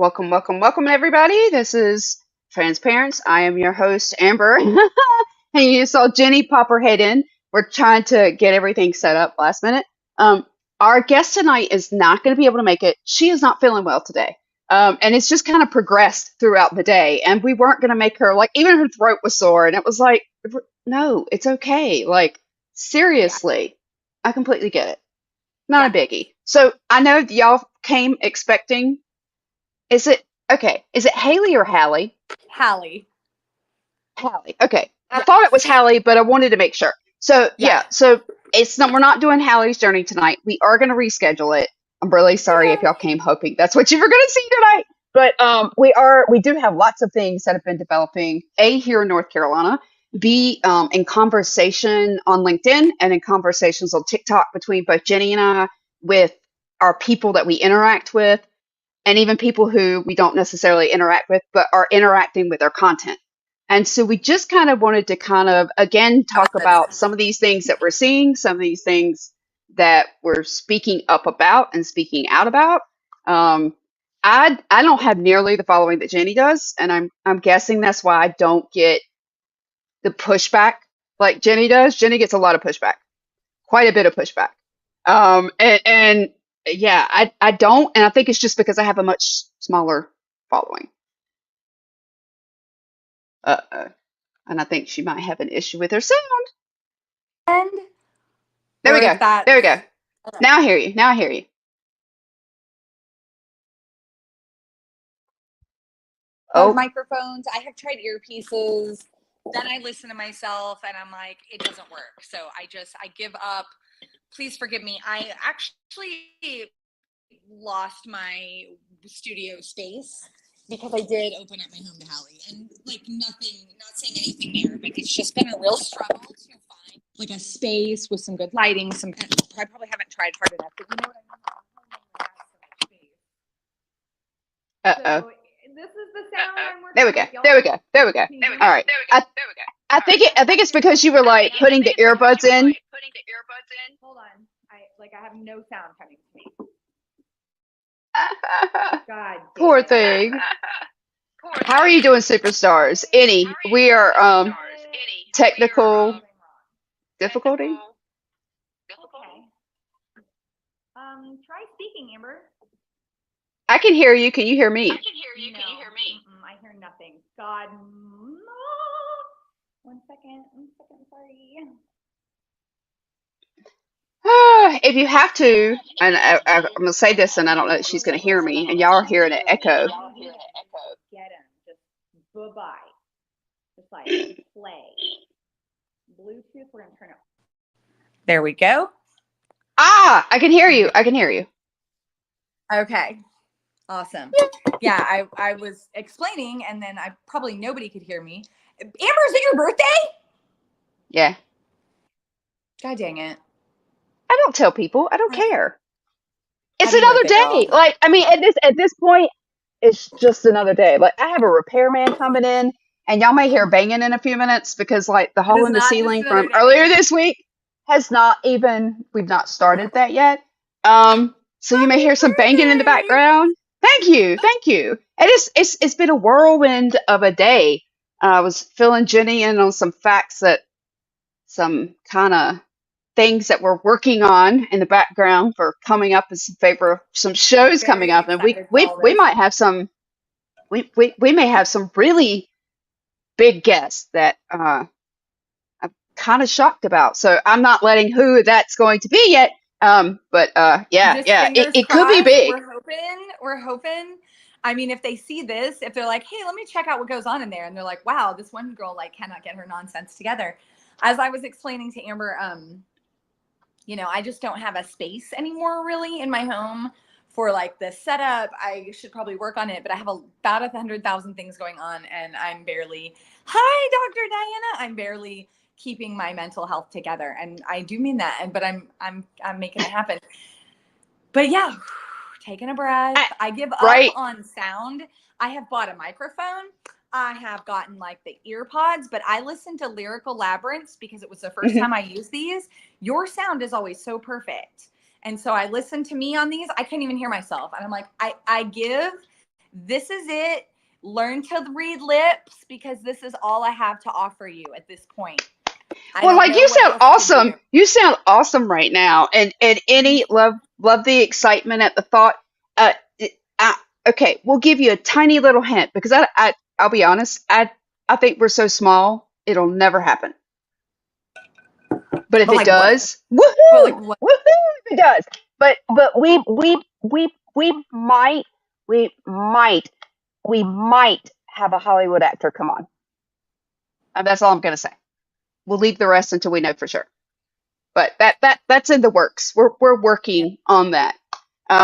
Welcome, welcome, welcome, everybody. This is TransParents. I am your host, Amber. And you saw Jenny pop her head in. We're trying to get everything set up last minute. Um, our guest tonight is not going to be able to make it. She is not feeling well today. And it's just kind of progressed throughout the day. And we weren't going to make her, like, even her throat was sore. And it was like, no, it's okay. Like, Yeah, seriously, I completely get it. yeah. Not a biggie. So I know y'all came expecting. Is it okay? Is it Haley or Hallie? Hallie. Hallie. Okay. I Yeah, thought it was Hallie, but I wanted to make sure. So yeah. yeah, so it's not we're not doing Hallie's journey tonight. We are gonna reschedule it. I'm really sorry if Okay. y'all came hoping that's what you were gonna see tonight. But we do have lots of things that have been developing, A, here in North Carolina, B, in conversation on LinkedIn and in conversations on TikTok between both Jenny and I with our people that we interact with, and even people who we don't necessarily interact with, but are interacting with our content. And so we just kind of wanted to kind of, again, talk Yes. about some of these things that we're seeing, some of these things that we're speaking up about and speaking out about. Um, I don't have nearly the following that Jenny does, and I'm guessing that's why I don't get the pushback like Jenny does. Jenny gets a lot of pushback, quite a bit of pushback. And yeah, I don't, and I think it's just because I have a much smaller following. Uh-oh. And I think she might have an issue with her sound. And There we or go. if that's There we go. okay. Now I hear you. Now I hear you. Hard Oh, microphones. I have tried earpieces. Then I listen to myself and I'm like, it doesn't work. So I give up. Please forgive me. I actually lost my studio space because I did open up my home to Hallie, and like nothing, not saying anything there, but it's just been a real struggle to find like a space with some good lighting. I probably haven't tried hard enough, but you know what I mean. uh-oh. So this is the sound I'm There working we go. with, y'all. There we go. There we go. Can you hear All me? right. I think it's because you were like putting the earbuds in. Hold on. I have no sound coming to me. God damn Poor it. thing. How are you doing, superstars? Any? We are technical difficulty. Okay. Try speaking, Amber. I can hear you. Can you hear me? No. I hear nothing. God. No. 1 second. Sorry. If you have to, and I'm going to say this, and I don't know that she's going to hear me, and y'all are hearing an echo. Get him. Just bye-bye. Just like play. Bluetooth, we're going to turn it. There we go. Ah, I can hear you. I can hear you. Okay. Awesome. Yeah, I was explaining, and then probably nobody could hear me. Amber, is it your birthday? Yeah. God dang it. I don't tell people. I don't care. It's Happy another birthday, girl. day. Like, I mean, at this point, it's just another day. Like, I have a repairman coming in, and y'all may hear banging in a few minutes because, like, the It hole is in the not just ceiling another from day. earlier this week we've not started that yet. So you may Happy hear some banging in the birthday! background. Thank you. Thank you. It's been a whirlwind of a day. I was filling Jenny in on some facts that some kind of things that we're working on in the background for coming up in some favor of some shows coming Very up, and excited for all we this. might have some we may have some really big guests that I'm kind of shocked about. So I'm not letting who that's going to be yet. But yeah, Just fingers it could be crossed. big. We're hoping. I mean, if they see this, if they're like, hey, let me check out what goes on in there, and they're like, wow, this one girl like cannot get her nonsense together. As I was explaining to Amber, I just don't have a space anymore really in my home for like the setup. I should probably work on it, but I have about 100,000 things going on, and I'm barely, hi, Dr. Diana, I'm barely keeping my mental health together. And I do mean that. But I'm making it happen. But yeah, taking a breath. I give up Right. on sound. I have bought a microphone. I have gotten like the ear pods, but I listen to Lyrical Labyrinths because it was the first time I used these. Your sound is always so perfect. And so I listen to me on these. I can't even hear myself. And I'm like, I give This is it. Learn to read lips, because this is all I have to offer you at this point. I Well, don't like know you what sound else to awesome. do. You sound awesome right now, and any love the excitement at the thought. Uh, I, okay, we'll give you a tiny little hint because I'll be honest. I think we're so small, it'll never happen. But if But it like what? does, But like woohoo, what? woohoo! If it does, but we might we might have a Hollywood actor come on. And that's all I'm gonna say. We'll leave the rest until we know for sure. But that's in the works. We're working on that.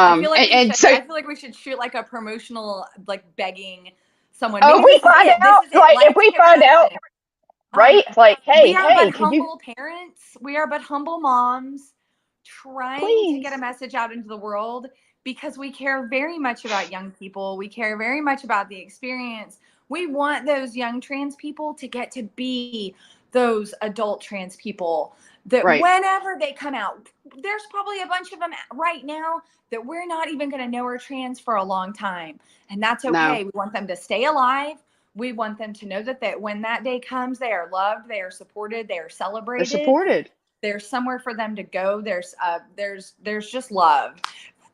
I feel like we And should. so I feel like we should shoot like a promotional, like begging someone. oh, Maybe if we this is find it. This out, is it. like if Life we took a find out, direction. Um, right? Like, we hey, are but hey, could you humble parents. We are but humble moms trying to get a please? message out into the world, because we care very much about young people. We care very much about the experience. We want those young trans people to get to be those adult trans people that Right. whenever they come out, there's probably a bunch of them right now that we're not even going to know are trans for a long time. And that's No, okay. We want them to stay alive. We want them to know that when that day comes, they are loved, they are supported, they are they're celebrated. supported. There's somewhere for them to go. There's just love.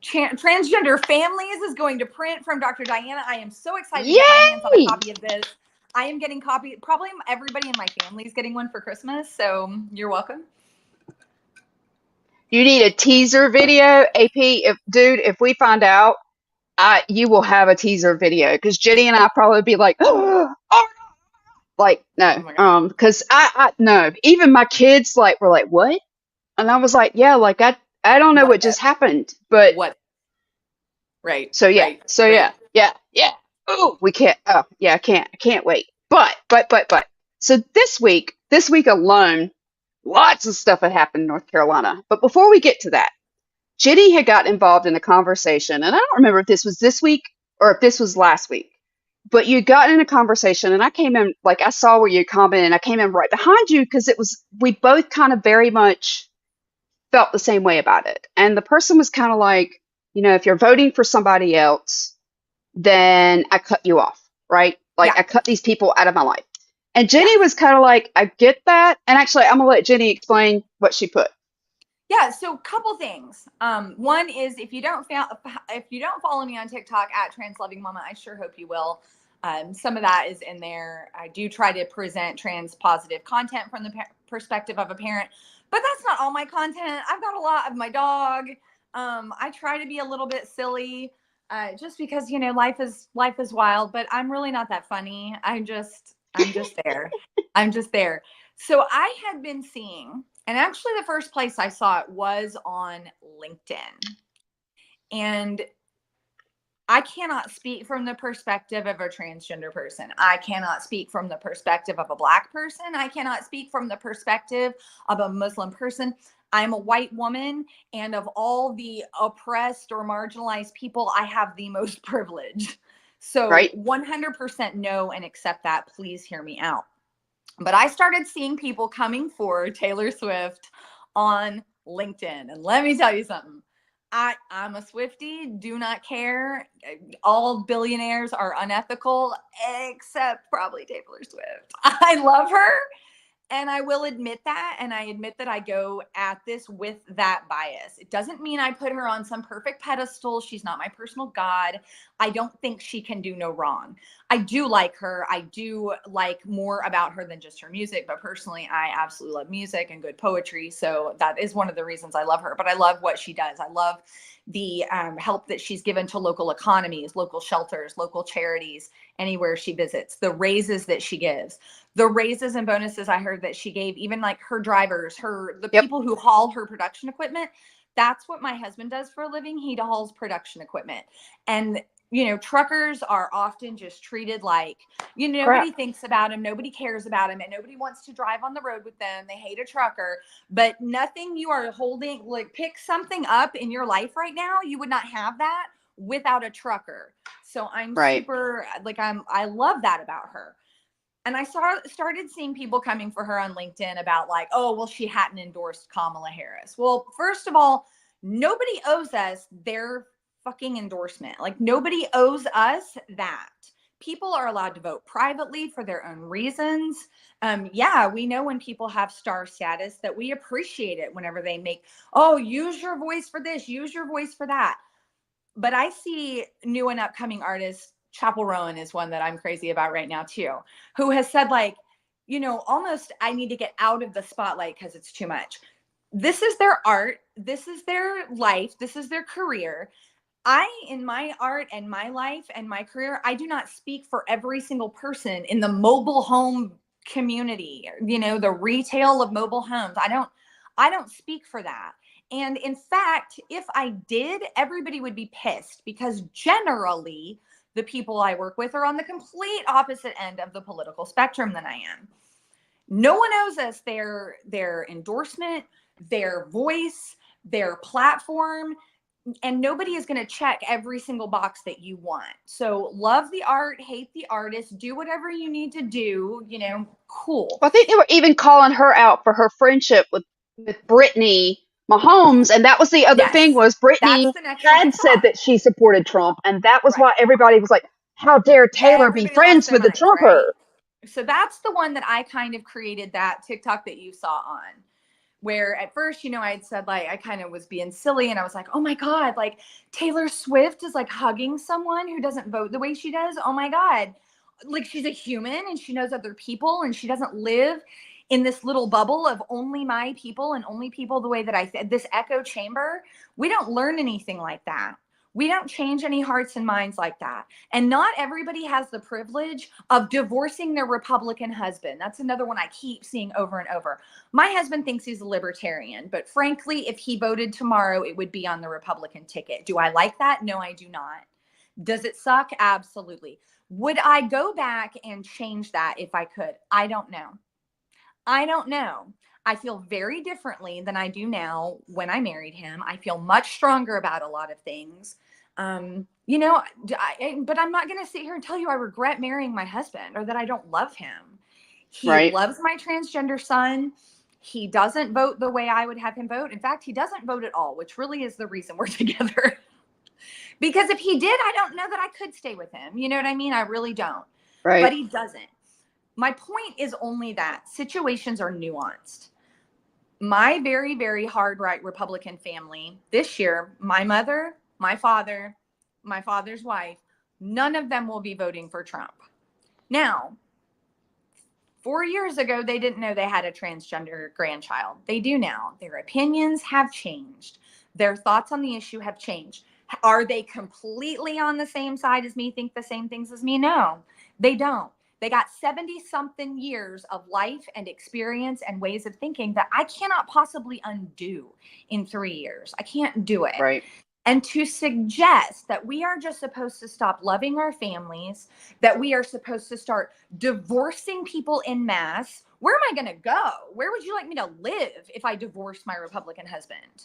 Transgender Families is going to print from Dr. Diana. I am so excited to get my hands on a Yay! copy of this. I am getting copy. Probably everybody in my family is getting one for Christmas, so you're welcome. You need a teaser video, AP. If we find out, you will have a teaser video because Jenny and I probably be like, oh, like Oh no, my god. because I no, even my kids like were like, what? And I was like, yeah, like I don't know What what if? just happened, but What? Right. so yeah, Right. so Right. yeah. Oh, we can't. Oh, yeah, I can't wait. But. So this week alone, lots of stuff had happened in North Carolina. But before we get to that, Jenny had got involved in a conversation, and I don't remember if this was this week or if this was last week. But you got in a conversation, and I came in like I saw where you commented, and I came in right behind you because it was we both kind of very much felt the same way about it. And the person was kind of like, if you're voting for somebody else, then I cut you off, right? Like Yeah. I cut these people out of my life. And Yeah. Jenny was kind of like, I get that. And actually, I'm gonna let Jenny explain what she put. Yeah, so couple things. One is if you don't follow me on TikTok at Trans Loving Mama, I sure hope you will. Some of that is in there. I do try to present trans positive content from the perspective of a parent, but that's not all my content. I've got a lot of my dog. I try to be a little bit silly, just because life is wild. But I'm really not that funny. I'm just there. I'm just there. So I had been seeing, and actually the first place I saw it was on LinkedIn. And I cannot speak from the perspective of a transgender person. I cannot speak from the perspective of a Black person. I cannot speak from the perspective of a Muslim person. I'm a white woman, and of all the oppressed or marginalized people, I have the most privilege. So Right? 100% know and accept that. Please hear me out. But I started seeing people coming for Taylor Swift on LinkedIn. And let me tell you something. I'm a Swiftie, do not care. All billionaires are unethical, except probably Taylor Swift. I love her. And I will admit that. And I admit that I go at this with that bias. It doesn't mean I put her on some perfect pedestal. She's not my personal God. I don't think she can do no wrong. I do like her. I do like more about her than just her music. But personally, I absolutely love music and good poetry. So that is one of the reasons I love her. But I love what she does. I love the help that she's given to local economies, local shelters, local charities, anywhere she visits, the raises that she gives, the raises and bonuses I heard that she gave, even like her drivers, the Yep. people who haul her production equipment. That's what my husband does for a living. He hauls production equipment. And truckers are often just treated like, nobody Crap. thinks about him, nobody cares about him, and nobody wants to drive on the road with them. They hate a trucker. But nothing you are holding, like pick something up in your life right now, you would not have that without a trucker. So I'm Right. super, like, I love that about her. And I started seeing people coming for her on LinkedIn about like, oh, well, she hadn't endorsed Kamala Harris. Well, first of all, nobody owes us their fucking endorsement. Like, nobody owes us that. People are allowed to vote privately for their own reasons. Yeah, we know when people have star status that we appreciate it whenever they make, oh, use your voice for this, use your voice for that. But I see new and upcoming artists. Chapel Rowan is one that I'm crazy about right now too, who has said, like, you know, almost, I need to get out of the spotlight because it's too much. This is their art. This is their life. This is their career. In my art and my life and my career, I do not speak for every single person in the mobile home community, you know, the retail of mobile homes. I don't speak for that. And in fact, if I did, everybody would be pissed, because generally the people I work with are on the complete opposite end of the political spectrum than I am. No one owes us their endorsement, their voice, their platform, and nobody is going to check every single box that you want. So love the art, hate the artist, do whatever you need to do, you know, cool. Well, I think they were even calling her out for her friendship with Brittany Mahomes, and that was the other thing, Yes, was that's Brittany the next one I had said saw. that she supported Trump, and that was Right. why everybody was like, how dare Taylor be Everybody lost friends their with the minds, right? Trumper? So that's the one that I kind of created that TikTok that you saw on, where at first, you know, I had said, like, I kind of was being silly and I was like, oh my God, like Taylor Swift is like hugging someone who doesn't vote the way she does. Oh my God. Like, she's a human and she knows other people and she doesn't live in this little bubble of only my people and only people the way that I said, this echo chamber. We don't learn anything like that. We don't change any hearts and minds like that. And not everybody has the privilege of divorcing their Republican husband. That's another one I keep seeing over and over. My husband thinks he's a libertarian, but frankly, if he voted tomorrow, it would be on the Republican ticket. Do I like that? No, I do not. Does it suck? Absolutely. Would I go back and change that if I could? I don't know. I don't know. I feel very differently than I do now when I married him. I feel much stronger about a lot of things. You know, but I'm not going to sit here and tell you I regret marrying my husband or that I don't love him. He Right. loves my transgender son. He doesn't vote the way I would have him vote. In fact, he doesn't vote at all, which really is the reason we're together. Because if he did, I don't know that I could stay with him. You know what I mean? I really don't. But Right. he doesn't. My point is only that situations are nuanced. My very, very hard right Republican family this year, my mother, my father's wife, none of them will be voting for Trump. Now, 4 years ago, they didn't know they had a transgender grandchild. They do now. Their opinions have changed. Their thoughts on the issue have changed. Are they completely on the same side as me, think the same things as me? No, they don't. They got 70 something years of life and experience and ways of thinking that I cannot possibly undo in 3 years. I can't do it. Right. And to suggest that we are just supposed to stop loving our families, that we are supposed to start divorcing people en masse. Where am I going to go? Where would you like me to live if I divorced my Republican husband?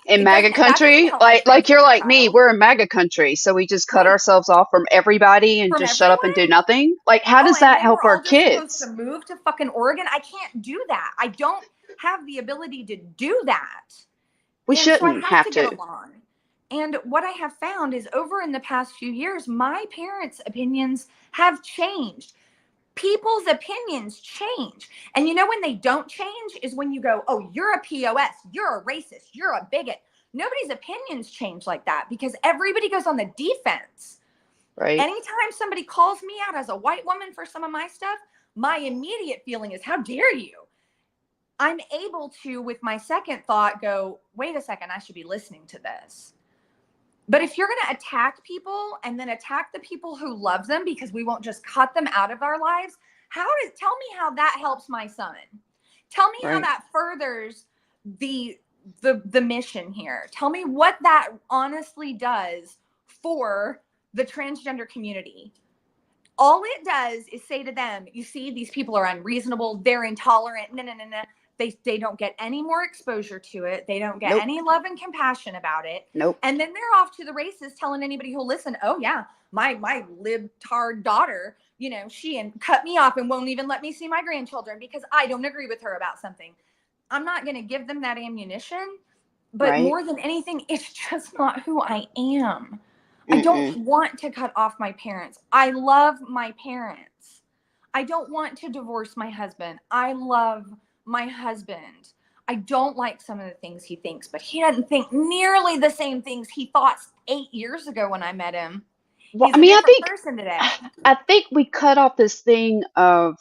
In MAGA That doesn't country, help my like you're transgender like me, child. we're in MAGA country, so we just cut Right. ourselves off from everybody and From just shut up and do everyone. nothing. Like, how Oh, does and that they were help our all just supposed to kids? move to fucking Oregon. I can't do that. I don't have the ability to do that. We And so I shouldn't have have to get to. along. And what I have found is over in the past few years, my parents' opinions have changed. People's opinions change. And you know when they don't change is when you go, oh, you're a POS, you're a racist, you're a bigot. Nobody's opinions change like that because everybody goes on the defense. Right. Anytime somebody calls me out as a white woman for some of my stuff, my immediate feeling is, how dare you? I'm able to, with my second thought, go, wait a second, I should be listening to this. But if you're going to attack people and then attack the people who love them because we won't just cut them out of our lives, tell me how that helps my son. Tell me how Right. that furthers the mission here. Tell me what that honestly does for the transgender community. All it does is say to them, you see, these people are unreasonable, they're intolerant. No. They don't get any more exposure to it. They don't get Nope. any love and compassion about it. Nope. And then they're off to the races telling anybody who'll listen, oh yeah, my libtard daughter, you know, she cut me off and won't even let me see my grandchildren because I don't agree with her about something. I'm not going to give them that ammunition. But Right? more than anything, it's just not who I am. I don't Mm-mm. want to cut off my parents. I love my parents. I don't want to divorce my husband. I love my husband. I don't like some of the things he thinks, but he doesn't think nearly the same things he thought 8 years ago when I met him. Well, He's I a mean, different person today. I think we cut off this thing of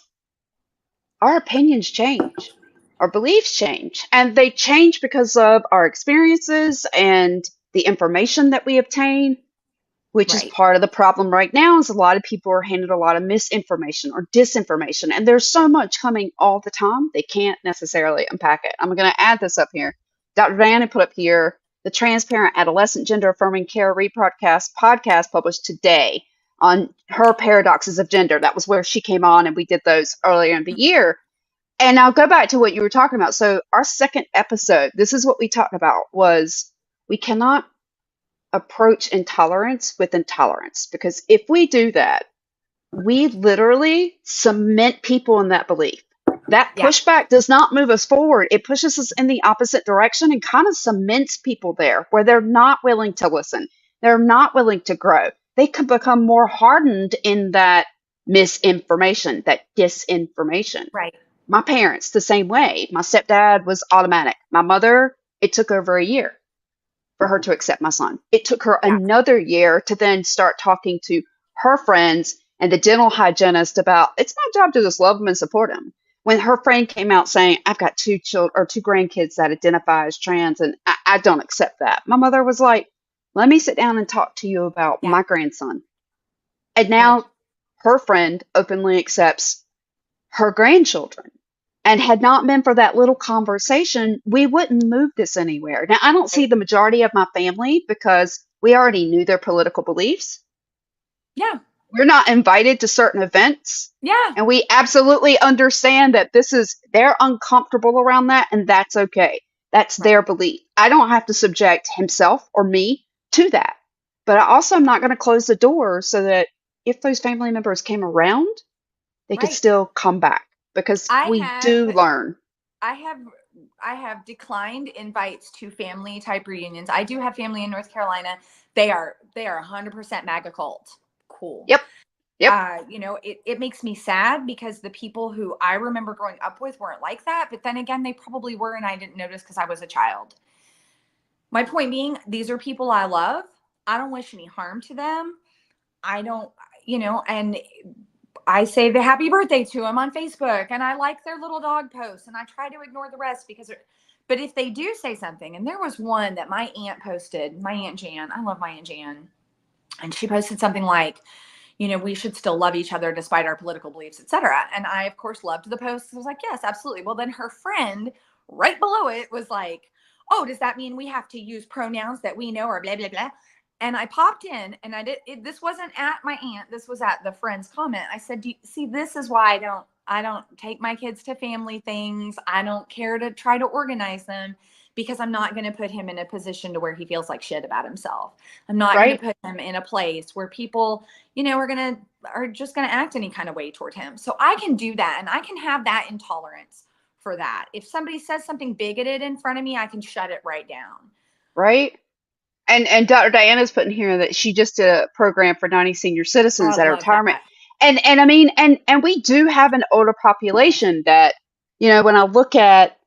our opinions change, our beliefs change, and they change because of our experiences and the information that we obtain, which is Right. part of the problem right now is a lot of people are handed a lot of misinformation or disinformation, and there's so much coming all the time they can't necessarily unpack it. I'm going to add this up here. Dr. Diana put up here the Transparent Adolescent Gender Affirming Care Rebroadcast podcast published today on her paradoxes of gender. That was where she came on, and we did those earlier in the year. And I'll go back to what you were talking about. So our second episode, this is what we talked about was we cannot approach intolerance with intolerance, because if we do that, we literally cement people in that belief. That Yeah. pushback does not move us forward. It pushes us in the opposite direction and kind of cements people there where they're not willing to listen. They're not willing to grow. They can become more hardened in that misinformation, that disinformation. Right. My parents, the same way. My stepdad was automatic. My mother, it took over a year for her to accept my son. It took her Yeah. another year to then start talking to her friends and the dental hygienist about it's my job to just love him and support him. When her friend came out saying, I've got two children or two grandkids that identify as trans and I don't accept that. My mother was like, let me sit down and talk to you about Yeah. my grandson. And Right. now her friend openly accepts her grandchildren. And had not been for that little conversation, we wouldn't move this anywhere. Now, I don't see Right. the majority of my family because we already knew their political beliefs. Yeah. We're not invited to certain events. Yeah. And we absolutely understand that they're uncomfortable around that, and that's okay. That's Right. their belief. I don't have to subject himself or me to that. But I also am not going to close the door so that if those family members came around, they could Right. still come back because I we have do learn. I have I have declined invites to family type reunions. I do have family in North Carolina. They are 100% MAGA cult. Cool. Yep. Yep. It makes me sad because the people who I remember growing up with weren't like that. But then again, they probably were, and I didn't notice because I was a child. My point being, these are people I love. I don't wish any harm to them. I don't, and I say the happy birthday to them on Facebook, and I like their little dog posts, and I try to ignore the rest but if they do say something, and there was one that my aunt posted, my Aunt Jan, I love my Aunt Jan, and she posted something like, we should still love each other despite our political beliefs, etc. And I, of course, loved the post. I was like, yes, absolutely. Well, then her friend right below it was like, oh, does that mean we have to use pronouns that we know or blah, blah, blah? And I popped in and this wasn't at my aunt. This was at the friend's comment. I said, see, this is why I don't take my kids to family things. I don't care to try to organize them because I'm not going to put him in a position to where he feels like shit about himself. I'm not going to Right. put him in a place where people, are just going to act any kind of way toward him. So I can do that. And I can have that intolerance for that. If somebody says something bigoted in front of me, I can shut it right down. Right. And Dr. Diana's putting here that she just did a program for 90 senior Oh, I citizens at love retirement. that. And I mean, and we do have an older population that, when I look at,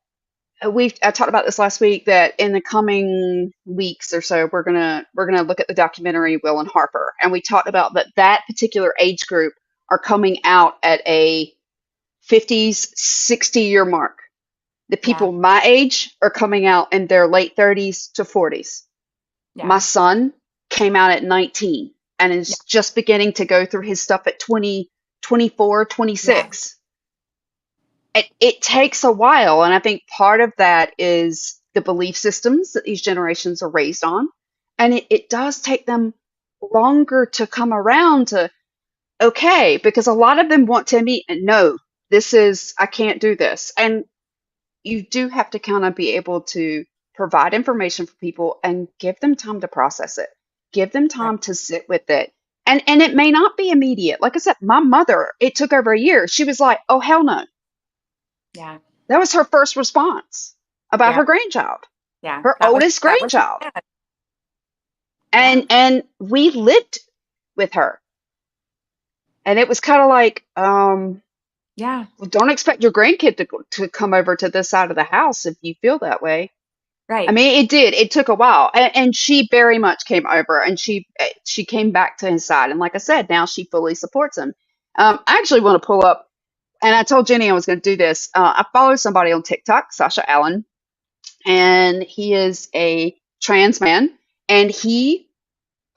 I talked about this last week that in the coming weeks or so, we're gonna look at the documentary Will and Harper. And we talked about that particular age group are coming out at a 50s, 60-year mark. The Yeah. people my age are coming out in their late 30s to 40s. Yeah. My son came out at 19 and Yeah. is just beginning to go through his stuff at 20, 24, 26. It takes a while. And I think part of that is the belief systems that these generations are raised on. And it does take them longer to come around to, okay, because a lot of them want to meet and no, I can't do this. And you do have to kind of be able to provide information for people and give them time to process it. Give them Right. time to sit with it. And it may not be immediate. Like I said, my mother, it took over a year. She was like, oh, hell no. Yeah. That was her first response about Yeah. her grandchild. Yeah, her oldest that was grandchild. sad. Yeah, And we lived with her. And it was kind of like, yeah, well, don't expect your grandkid to come over to this side of the house if you feel that way. I right. mean, it did. It took a while, and she very much came over, and she came back to his side. And like I said, now she fully supports him. I actually want to pull up, and I told Jenny I was going to do this. I follow somebody on TikTok, Sasha Allen, and he is a trans man, and he's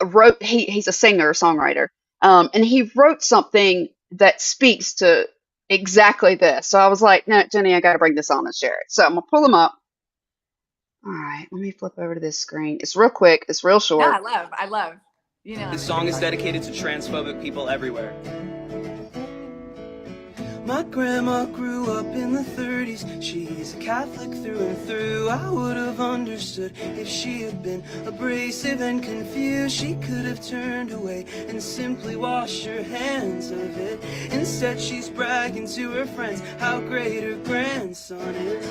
a singer songwriter, and he wrote something that speaks to exactly this. So I was like, no, Jenny, I got to bring this on and share it. So I'm gonna pull him up. All right, let me flip over to this screen. It's real quick. It's real No, short. I love. You know, This song is dedicated to transphobic people everywhere. My grandma grew up in the 30s. She's a Catholic through and through. I would have understood if she had been abrasive and confused. She could have turned away and simply washed her hands of it. Instead, she's bragging to her friends how great her grandson is.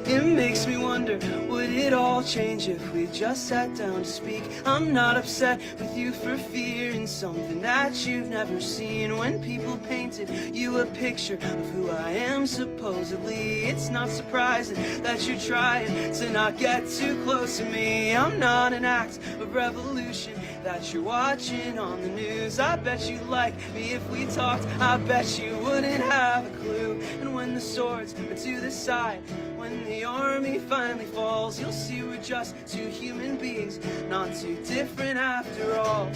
It makes me wonder, would it all change if we just sat down to speak? I'm not upset with you for fearing something that you've never seen. When people painted you a picture of who I am supposedly, it's not surprising that you're trying to not get too close to me. I'm not an act of revolution that you're watching on the news. I bet you'd like me if we talked. I bet you wouldn't have a clue. And when the swords are to the side, when the army finally falls, you'll see we're just two human beings, not too different after all.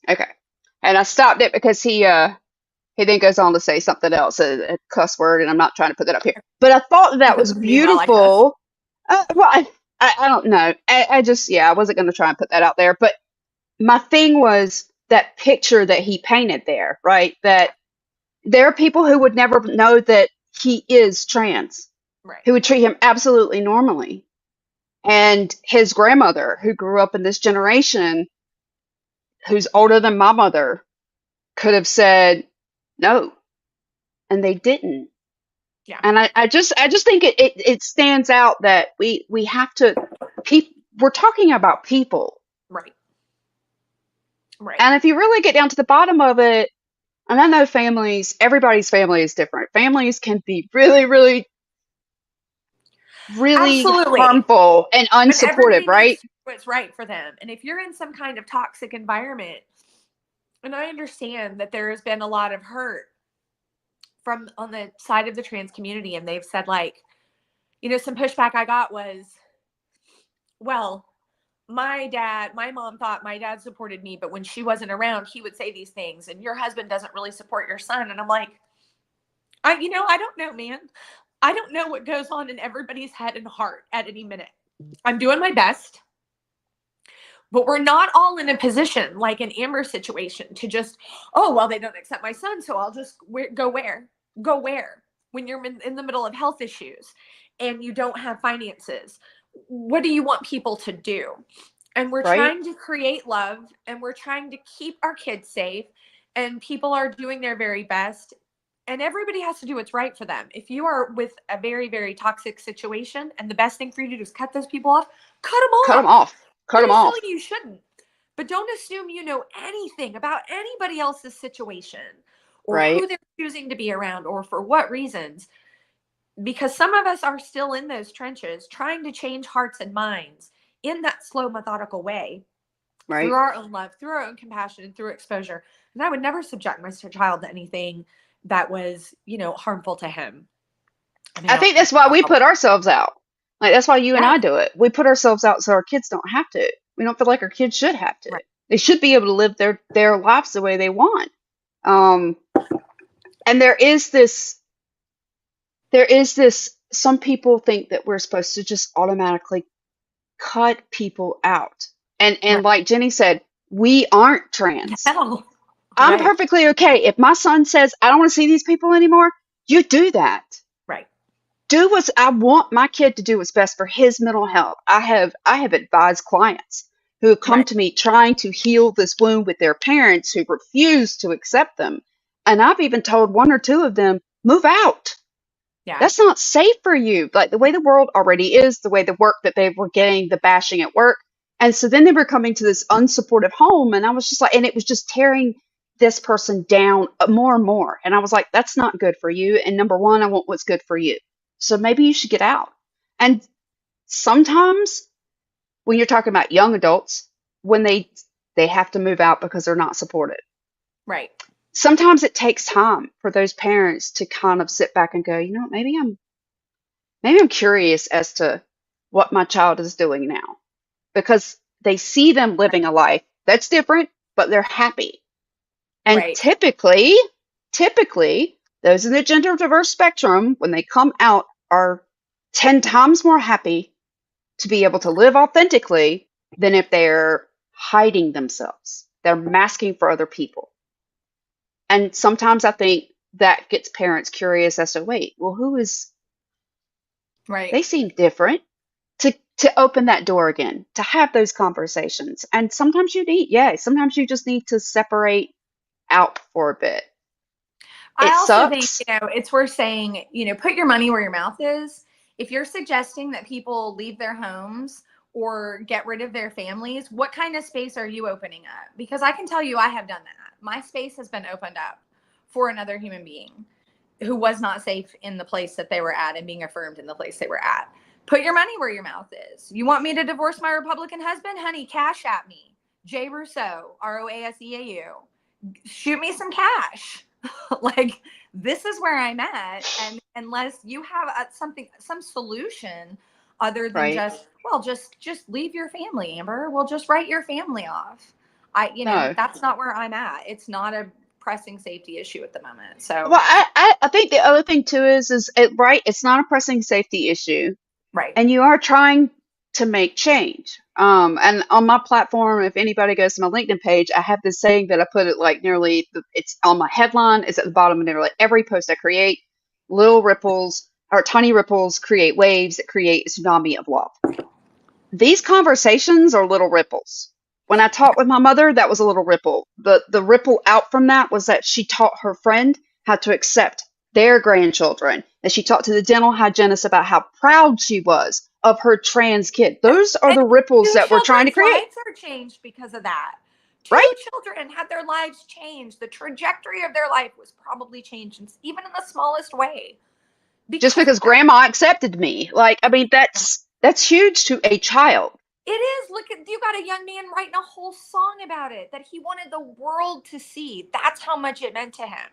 Okay, and I stopped it because he then goes on to say something else, a cuss word, and I'm not trying to put that up here. But I thought that was me while I cuss. beautiful. Well, I don't know. I just, yeah, I wasn't going to try and put that out there. But my thing was that picture that he painted there, right? That there are people who would never know that he is trans, Right. who would treat him absolutely normally. And his grandmother, who grew up in this generation, who's older than my mother, could have said no, and they didn't. Yeah. And I just think it stands out that we have to we're talking about people. Right. Right. And if you really get down to the bottom of it, and I know everybody's family is different. Families can be really, really, really Absolutely. harmful and But unsupportive, everybody right? needs to do what's right for them. And if you're in some kind of toxic environment, and I understand that there has been a lot of hurt from on the side of the trans community, and they've said, like, you know, some pushback I got was, well, my mom thought my dad supported me, but when she wasn't around, he would say these things, and your husband doesn't really support your son. And I'm like, I don't know, man. I don't know what goes on in everybody's head and heart at any minute. I'm doing my best, but we're not all in a position like an Amber situation to just, oh, well, they don't accept my son, so I'll just go where when you're in the middle of health issues and you don't have finances. What do you want people to do? And we're Right? trying to create love, and we're trying to keep our kids safe, and people are doing their very best, and everybody has to do what's right for them. If you are with a very, very toxic situation and the best thing for you to do is cut those people off, cut them Cut them off. off. Cut them Nobody's off. telling you shouldn't. But don't assume you know anything about anybody else's situation or Right? who they're choosing to be around or for what reasons. Because some of us are still in those trenches trying to change hearts and minds in that slow, methodical way through Right? our own love, through our own compassion, and through exposure. And I would never subject my child to anything that was, harmful to him. I mean, I think that's why we put ourselves out. Like that's why you and yeah, I do it. We put ourselves out so our kids don't have to. We don't feel like our kids should have to. right. They should be able to live their lives the way they want. And there is this some people think that we're supposed to just automatically cut people out. And Right. like Jenny said, we aren't trans. No. I'm Right. perfectly okay. If my son says I don't want to see these people anymore, you do that. Right. Do what I want my kid to do what's best for his mental health. I have advised clients who have come Right. to me trying to heal this wound with their parents who refuse to accept them. And I've even told one or two of them, move out. Yeah. That's not safe for you. Like the way the world already is, the way the work that they were getting, the bashing at work. And so then they were coming to this unsupportive home. And I was just like, and it was just tearing this person down more and more. And I was like, that's not good for you. And number one, I want what's good for you. So maybe you should get out. And sometimes when you're talking about young adults, when they have to move out because they're not supported. Right. Sometimes it takes time for those parents to kind of sit back and go, you know what, maybe I'm curious as to what my child is doing now, because they see them living a life that's different, but they're happy. And Right. typically, those in the gender diverse spectrum, when they come out, are 10 times more happy to be able to live authentically than if they're hiding themselves. They're masking for other people. And sometimes I think that gets parents curious as to, wait, well, who is, Right. they seem different, to open that door again, to have those conversations. And sometimes sometimes you just need to separate out for a bit. I It also think, sucks. it's worth saying, put your money where your mouth is. If you're suggesting that people leave their homes or get rid of their families, what kind of space are you opening up? Because I can tell you, I have done that. My space has been opened up for another human being who was not safe in the place that they were at and being affirmed in the place they were at. Put your money where your mouth is. You want me to divorce my Republican husband? Honey, cash at me. J. Rousseau, Roaseau. Shoot me some cash. Like, this is where I'm at. And unless you have some solution other than Right. just leave your family, Amber, we'll just write your family off. No. That's not where I'm at. It's not a pressing safety issue at the moment. So, Well, I think the other thing too is right, it's not a pressing safety issue. right. And you are trying to make change. And on my platform, if anybody goes to my LinkedIn page, I have this saying that I put it like it's on my headline, it's at the bottom of nearly every post I create. Little ripples or tiny ripples create waves that create a tsunami of love. These conversations are little ripples. When I talked with my mother, that was a little ripple. The ripple out from that was that she taught her friend how to accept their grandchildren. And she talked to the dental hygienist about how proud she was of her trans kid. Those are the ripples that we're trying to create. Lives are changed because of that. Right? Children had their lives changed. The trajectory of their life was probably changed, even in the smallest way. Just because grandma accepted me. Like, I mean, that's huge to a child. It is. Look at, you got a young man writing a whole song about it that he wanted the world to see. That's how much it meant to him.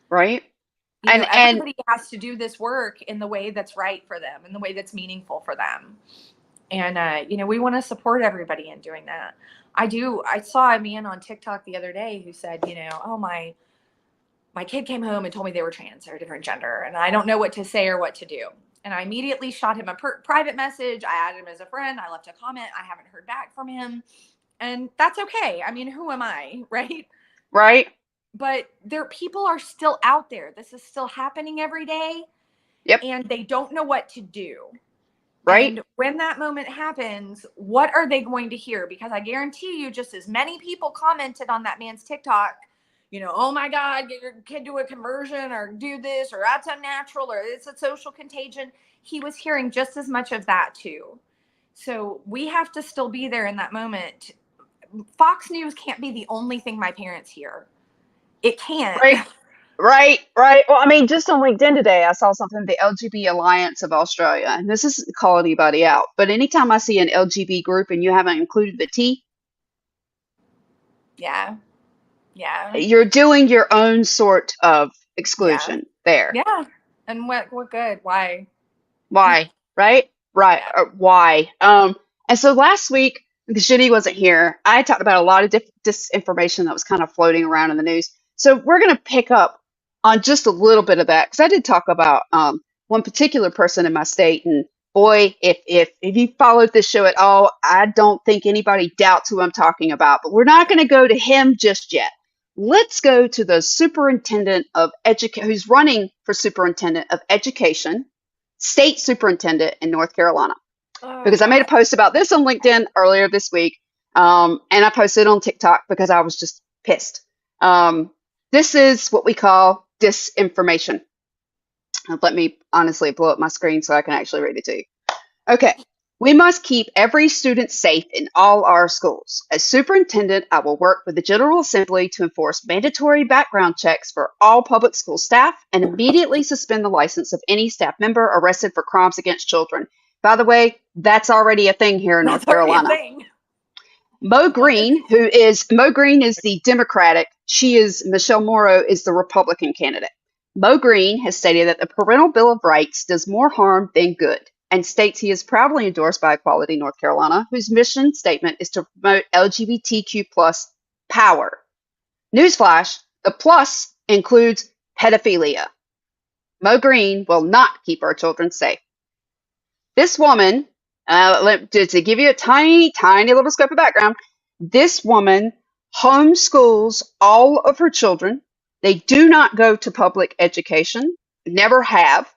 Right? Everybody has to do this work in the way that's right for them, in the way that's meaningful for them. And, we want to support everybody in doing that. I saw a man on TikTok the other day who said, oh, my kid came home and told me they were trans or a different gender, and I don't know what to say or what to do. And I immediately shot him a private message. I added him as a friend. I left a comment. I haven't heard back from him. And that's okay. I mean, who am I, right? Right. But people are still out there. This is still happening every day. Yep. And they don't know what to do. Right. And when that moment happens, what are they going to hear? Because I guarantee you, just as many people commented on that man's TikTok, oh my God, get your kid to a conversion or do this, or that's unnatural, or it's a social contagion. He was hearing just as much of that too. So we have to still be there in that moment. Fox News can't be the only thing my parents hear. It can't. Right. Well, I mean, just on LinkedIn today, I saw something, the LGBT Alliance of Australia, and this isn't call anybody out, but anytime I see an LGBT group and you haven't included the T, yeah, you're doing your own sort of exclusion there. Yeah. And what good? Why? Right? Yeah. Why? And so last week, because Jenny wasn't here, I talked about a lot of disinformation that was kind of floating around in the news. So we're going to pick up on just a little bit of that, because I did talk about one particular person in my state, and boy, if you followed this show at all, I don't think anybody doubts who I'm talking about. But we're not going to go to him just yet. Let's go to the superintendent of education, who's running for superintendent of education, state superintendent in North Carolina. Because I made a post about this on LinkedIn earlier this week, and I posted it on TikTok because I was just pissed. This is what we call disinformation. Let me honestly blow up my screen so I can actually read it to you. Okay. We must keep every student safe in all our schools. As superintendent, I will work with the General Assembly to enforce mandatory background checks for all public school staff and immediately suspend the license of any staff member arrested for crimes against children. By the way, that's already a thing here in North Carolina. Mo Green is the Democratic. Michele Morrow is the Republican candidate. Mo Green has stated that the Parental Bill of Rights does more harm than good, and states he is proudly endorsed by Equality North Carolina, whose mission statement is to promote LGBTQ plus power. Newsflash, the plus includes pedophilia. Mo Green will not keep our children safe. This woman, to give you a tiny, tiny little scope of background, this woman homeschools all of her children. They do not go to public education, never have.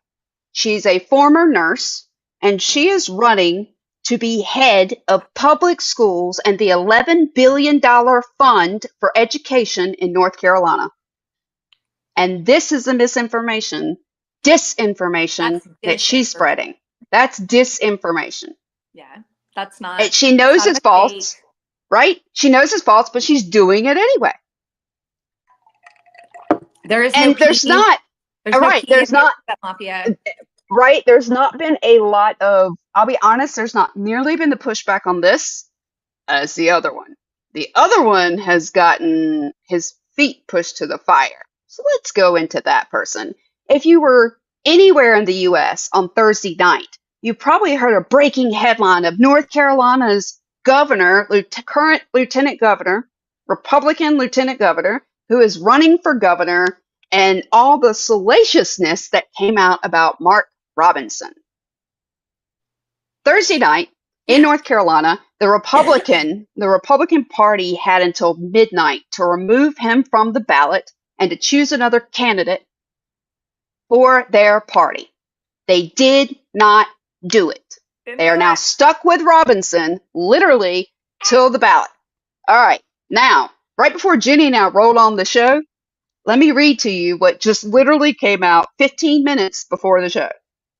She's a former nurse, and she is running to be head of public schools and the $11 billion fund for education in North Carolina. And this is the disinformation that she's spreading. That's disinformation. Yeah, that's not. And she knows it's false, right? She knows it's false, but she's doing it anyway. There's not been a lot of, I'll be honest, there's not nearly been the pushback on this as the other one. The other one has gotten his feet pushed to the fire. So let's go into that person. If you were anywhere in the U.S. on Thursday night, you probably heard a breaking headline of North Carolina's governor, current lieutenant governor, Republican lieutenant governor, who is running for governor, and all the salaciousness that came out about Mark Robinson. Thursday night in North Carolina, the Republican Party had until midnight to remove him from the ballot and to choose another candidate for their party. They did not do it. They are now stuck with Robinson, literally, till the ballot. All right. Now, right before Jenny and I roll on the show, let me read to you what just literally came out 15 minutes before the show.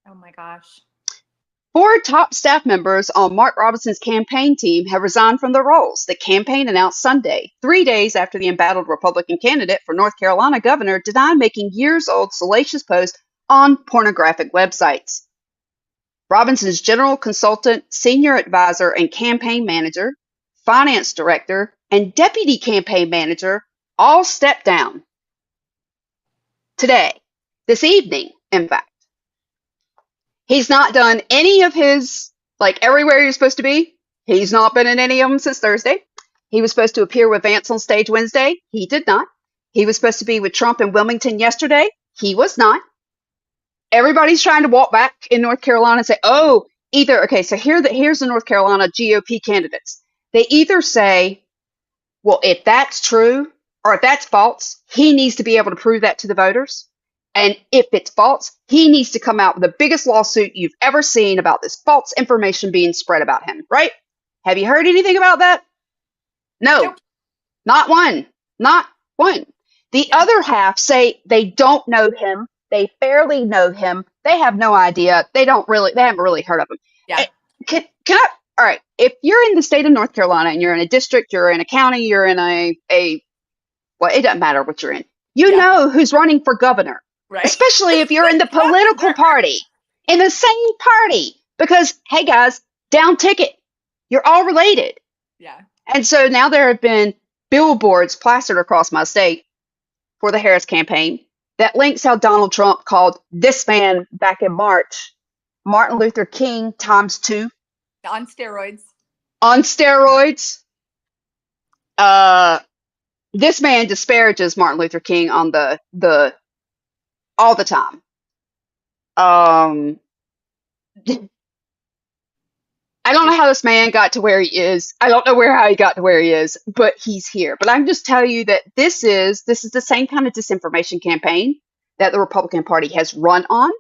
Oh my gosh. 4 top staff members on Mark Robinson's campaign team have resigned from their roles. The campaign announced Sunday, 3 days after the embattled Republican candidate for North Carolina governor denied making years-old salacious posts on pornographic websites. Robinson's general consultant, senior advisor, and campaign manager, finance director, and deputy campaign manager all stepped down. Today, this evening, in fact. He's not done any of his, everywhere he was supposed to be. He's not been in any of them since Thursday. He was supposed to appear with Vance on stage Wednesday. He did not. He was supposed to be with Trump in Wilmington yesterday. He was not. Everybody's trying to walk back in North Carolina and say, so here's the North Carolina GOP candidates. They either say, well, if that's true or if that's false, he needs to be able to prove that to the voters. And if it's false, he needs to come out with the biggest lawsuit you've ever seen about this false information being spread about him, right? Have you heard anything about that? No, Nope. Not one. Not one. The other half say they don't know him. They barely know him. They have no idea. They haven't really heard of him. Yeah. All right. If you're in the state of North Carolina and you're in a district, you're in a county, you're in it doesn't matter what you're in. You know who's running for governor. Right. Especially if you're in the political party, in the same party, because, hey guys, down ticket, you're all related. Yeah. And so now there have been billboards plastered across my state for the Harris campaign that links how Donald Trump called this man back in March, Martin Luther King times 2. On steroids. On steroids. This man disparages Martin Luther King on the all the time. I don't know how this man got to where he is. I don't know how he got to where he is, but he's here. But I'm just telling you that this is the same kind of disinformation campaign that the Republican Party has run on.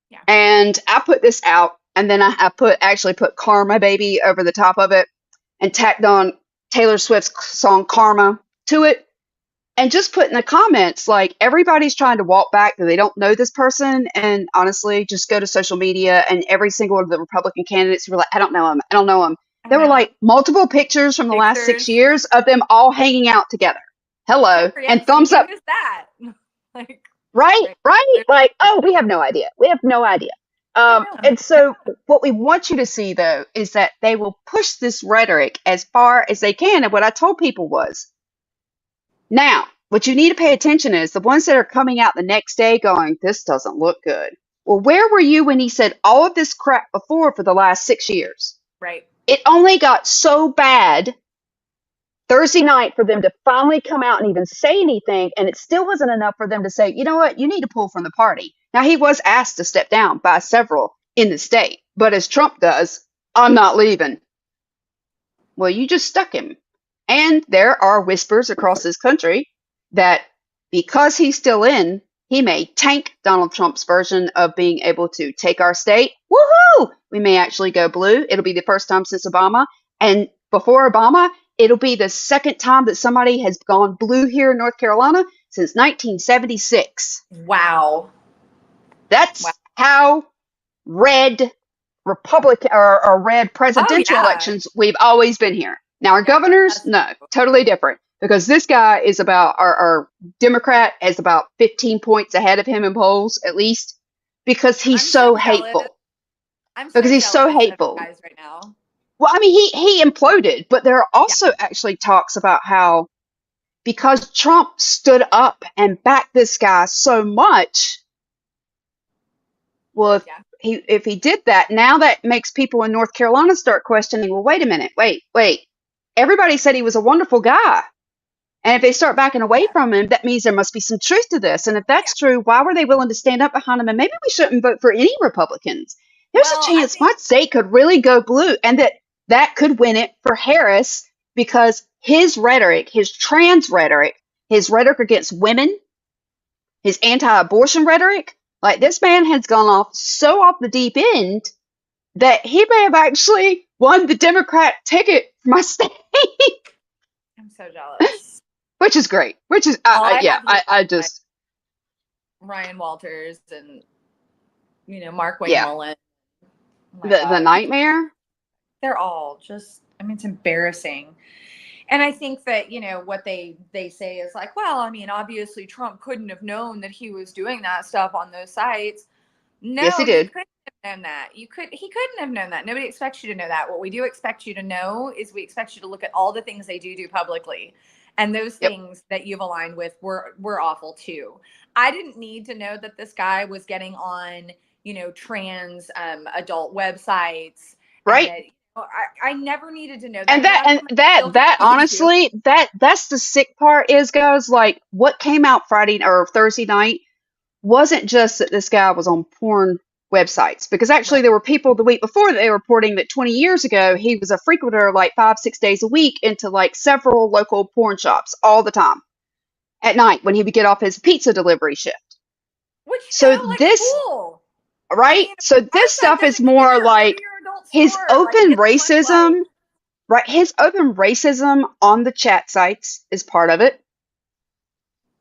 Yeah. And I put this out, and then I put Karma Baby over the top of it and tacked on Taylor Swift's song Karma to it. and just put in the comments, like, everybody's trying to walk back that they don't know this person. And honestly, just go to social media, and every single one of the Republican candidates were like, I don't know him. I don't know him. I There were know. like multiple pictures from the last 6 Pictures. years of them all hanging out together. Hello. Jeffrey And Epstein, thumbs up. who's that? Like, Right, right. right. Like, oh, we have no idea. We have no idea. I know. And so what we want you to see, though, is that they will push this rhetoric as far as they can. And what I told people was, now, what you need to pay attention is the ones that are coming out the next day going, this doesn't look good. Well, where were you when he said all of this crap before for the last 6 years? Right. It only got so bad Thursday night for them to finally come out and even say anything, and it still wasn't enough for them to say, you know what, you need to pull from the party. Now, he was asked to step down by several in the state, but as Trump does, I'm not leaving. Well, you just stuck him. And there are whispers across this country that because he's still in, he may tank Donald Trump's version of being able to take our state. Woohoo! We may actually go blue. It'll be the first time since Obama. And before Obama, it'll be the second time that somebody has gone blue here in North Carolina since 1976. Wow. That's Wow. how red Republican or red presidential yeah. elections we've always been here. Now, our governors, that's no, totally different. Because this guy is about, our Democrat is about 15 points ahead of him in polls, at least, because he's I'm so jealous. hateful. I'm Because he's so jealous of hateful. you guys right now. Well, I mean, he imploded, but there are also actually talks about how because Trump stood up and backed this guy so much, well, if he did that, now that makes people in North Carolina start questioning, well, wait a minute, wait. Everybody said he was a wonderful guy. And if they start backing away from him, that means there must be some truth to this. And if that's true, why were they willing to stand up behind him? And maybe we shouldn't vote for any Republicans. There's a chance my state could really go blue, and that could win it for Harris, because his rhetoric, his trans rhetoric, his rhetoric against women, his anti-abortion rhetoric, like, this man has gone off the deep end that he may have actually won the Democrat ticket for my state. I'm so jealous. Which is great. Which is, I just. Ryan Walters and, Mark Wayne Mullen. Oh the nightmare? They're all just, it's embarrassing. And I think that, what they say is like, well, obviously Trump couldn't have known that he was doing that stuff on those sites. No, yes, he did. He couldn't have known that. He couldn't have known that. Nobody expects you to know that. What we do expect you to know is we expect you to look at all the things they do publicly. And those things that you've aligned with were awful too. I didn't need to know that this guy was getting on, trans adult websites. Right. I never needed to know that. And that honestly, that's the sick part is, guys, like, what came out Friday or Thursday night wasn't just that this guy was on porn websites, because actually there were people the week before that they were reporting that 20 years ago he was a frequenter like 5-6 days a week into like several local porn shops all the time at night when he would get off his pizza delivery shift. Which this cool. Right? So this stuff is more like his open racism, right? His open racism on the chat sites is part of it.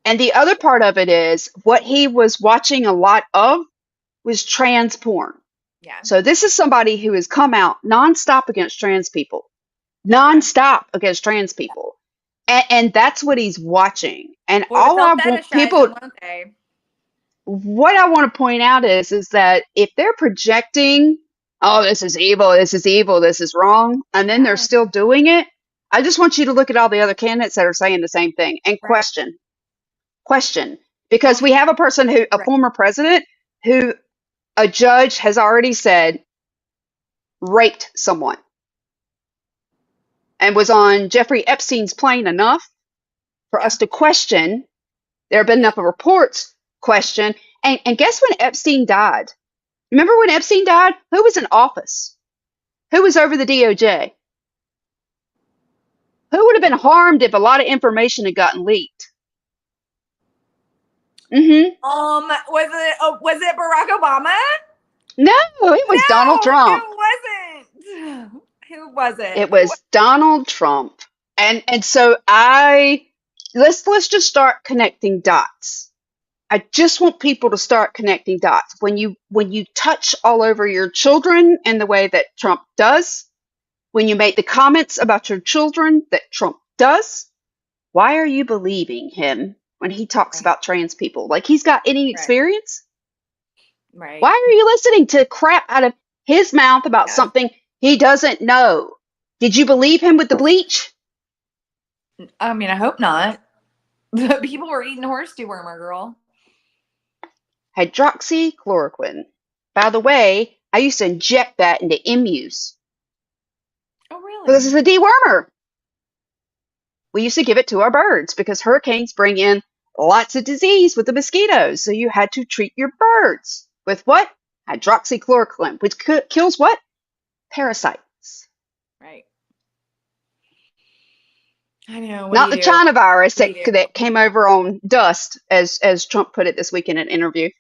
And the other part of it is what he was watching a lot of was trans porn. Yeah. So this is somebody who has come out nonstop against trans people. Nonstop against trans people. And that's what he's watching. And all I want people, what I want to point out is that if they're projecting, oh, this is evil, this is wrong, and then they're still doing it, I just want you to look at all the other candidates that are saying the same thing and question. Because we have a person a former president who a judge has already said raped someone and was on Jeffrey Epstein's plane enough for us to question. There have been enough of reports question. And guess when Epstein died? Remember when Epstein died? Who was in office? Who was over the DOJ? Who would have been harmed if a lot of information had gotten leaked? Was it Barack Obama? No, it was Donald Trump. It wasn't. Who was it? It was Donald Trump. And so I let's just start connecting dots. I just want people to start connecting dots. When you touch all over your children in the way that Trump does, when you make the comments about your children that Trump does, why are you believing him when he talks Right. about trans people? Like he's got any Right. experience? Right. Why are you listening to crap out of his mouth about Yeah. something he doesn't know? Did you believe him with the bleach? I mean, I hope not. The people were eating horse dewormer, girl. Hydroxychloroquine. By the way, I used to inject that into emus Oh, because really? it's a dewormer. We used to give it to our birds because hurricanes bring in lots of disease with the mosquitoes. So you had to treat your birds with what? Hydroxychloroquine, which kills what? Parasites. Right. I know. What do Not you the do? China virus What do you do? that came over on dust, as Trump put it this week in an interview.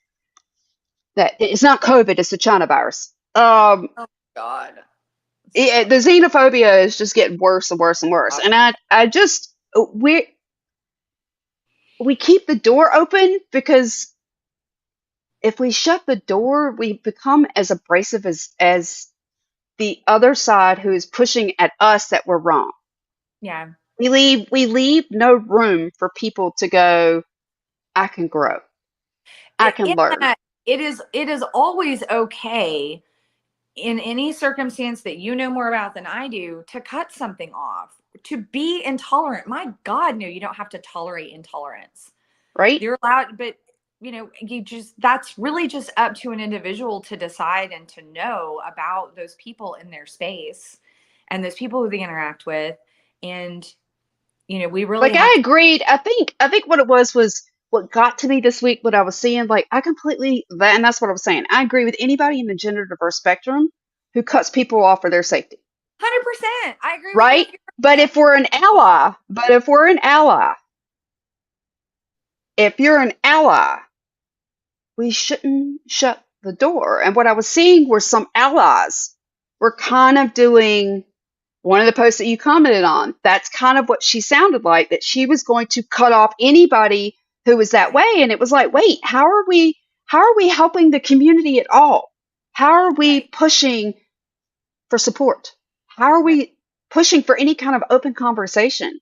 That it's not COVID, it's the China virus. Oh, God. The xenophobia is just getting worse and worse and worse. And I just we keep the door open because if we shut the door, we become as abrasive as the other side who is pushing at us that we're wrong. Yeah. We leave no room for people to go, I can grow. I can In learn. that, it is always okay in any circumstance that you know more about than I do to cut something off, to be intolerant. My God, no, you don't have to tolerate intolerance. Right? You're allowed, but you just, that's really just up to an individual to decide and to know about those people in their space and those people who they interact with. And, we really Like have I to. agreed. I think what it was what got to me this week, what I was seeing, like I completely that and that's what I was saying. I agree with anybody in the gender diverse spectrum who cuts people off for their safety. 100%. I agree with you Right? if you're a But man. if we're an ally, if you're an ally, we shouldn't shut the door. And what I was seeing were some allies were kind of doing one of the posts that you commented on. That's kind of what she sounded like, that she was going to cut off anybody who was that Right. way. And it was like, wait, how are we helping the community at all? How are we Right. pushing for support? How are Right. we pushing for any kind of open conversation,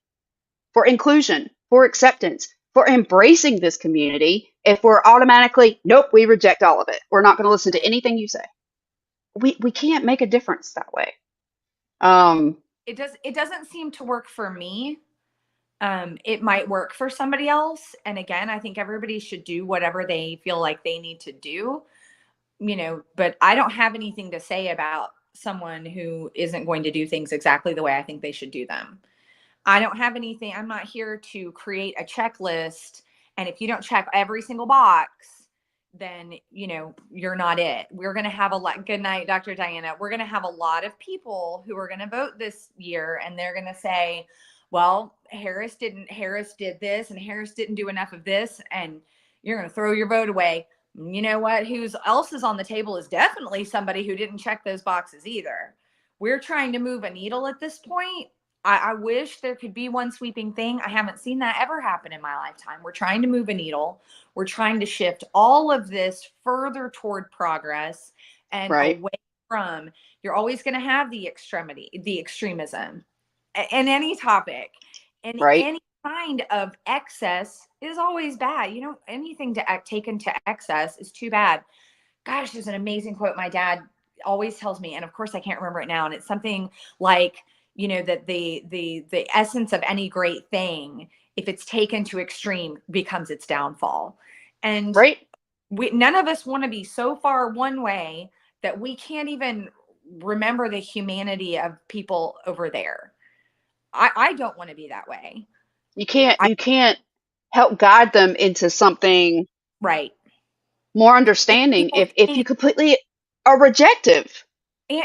for inclusion, for acceptance, for embracing this community if we're automatically, nope, we reject all of it. We're not going to listen to Right. anything you say. We can't make a difference that way. Um, It doesn't seem to work for me. It might work for somebody else. And again, I think everybody should do whatever they feel like they need to do, but I don't have anything to say about someone who isn't going to do things exactly the way I think they should do them. I don't have anything. I'm not here to create a checklist. And if you don't check every single box, then, you're not it. We're going to have a lot. Good night, Dr. Diana. We're going to have a lot of people who are going to vote this year and they're going to say, well, Harris did this and Harris didn't do enough of this. And you're going to throw your vote away. You know what? Who's else is on the table is definitely somebody who didn't check those boxes either. We're trying to move a needle at this point. I wish there could be one sweeping thing. I haven't seen that ever happen in my lifetime. We're trying to move a needle. We're trying to shift all of this further toward progress and right, away from, you're always going to have the extremism in any topic. And right, any kind of excess is always bad. Anything to taken to excess is too bad. Gosh, there's an amazing quote my dad always tells me, and of course I can't remember it now. And it's something like, that the essence of any great thing, if it's taken to extreme, becomes its downfall. And right. none of us want to be so far one way that we can't even remember the humanity of people over there. I don't want to be that way. You can't I you can't help guide them into something Right. more And understanding people if you think, completely are rejective.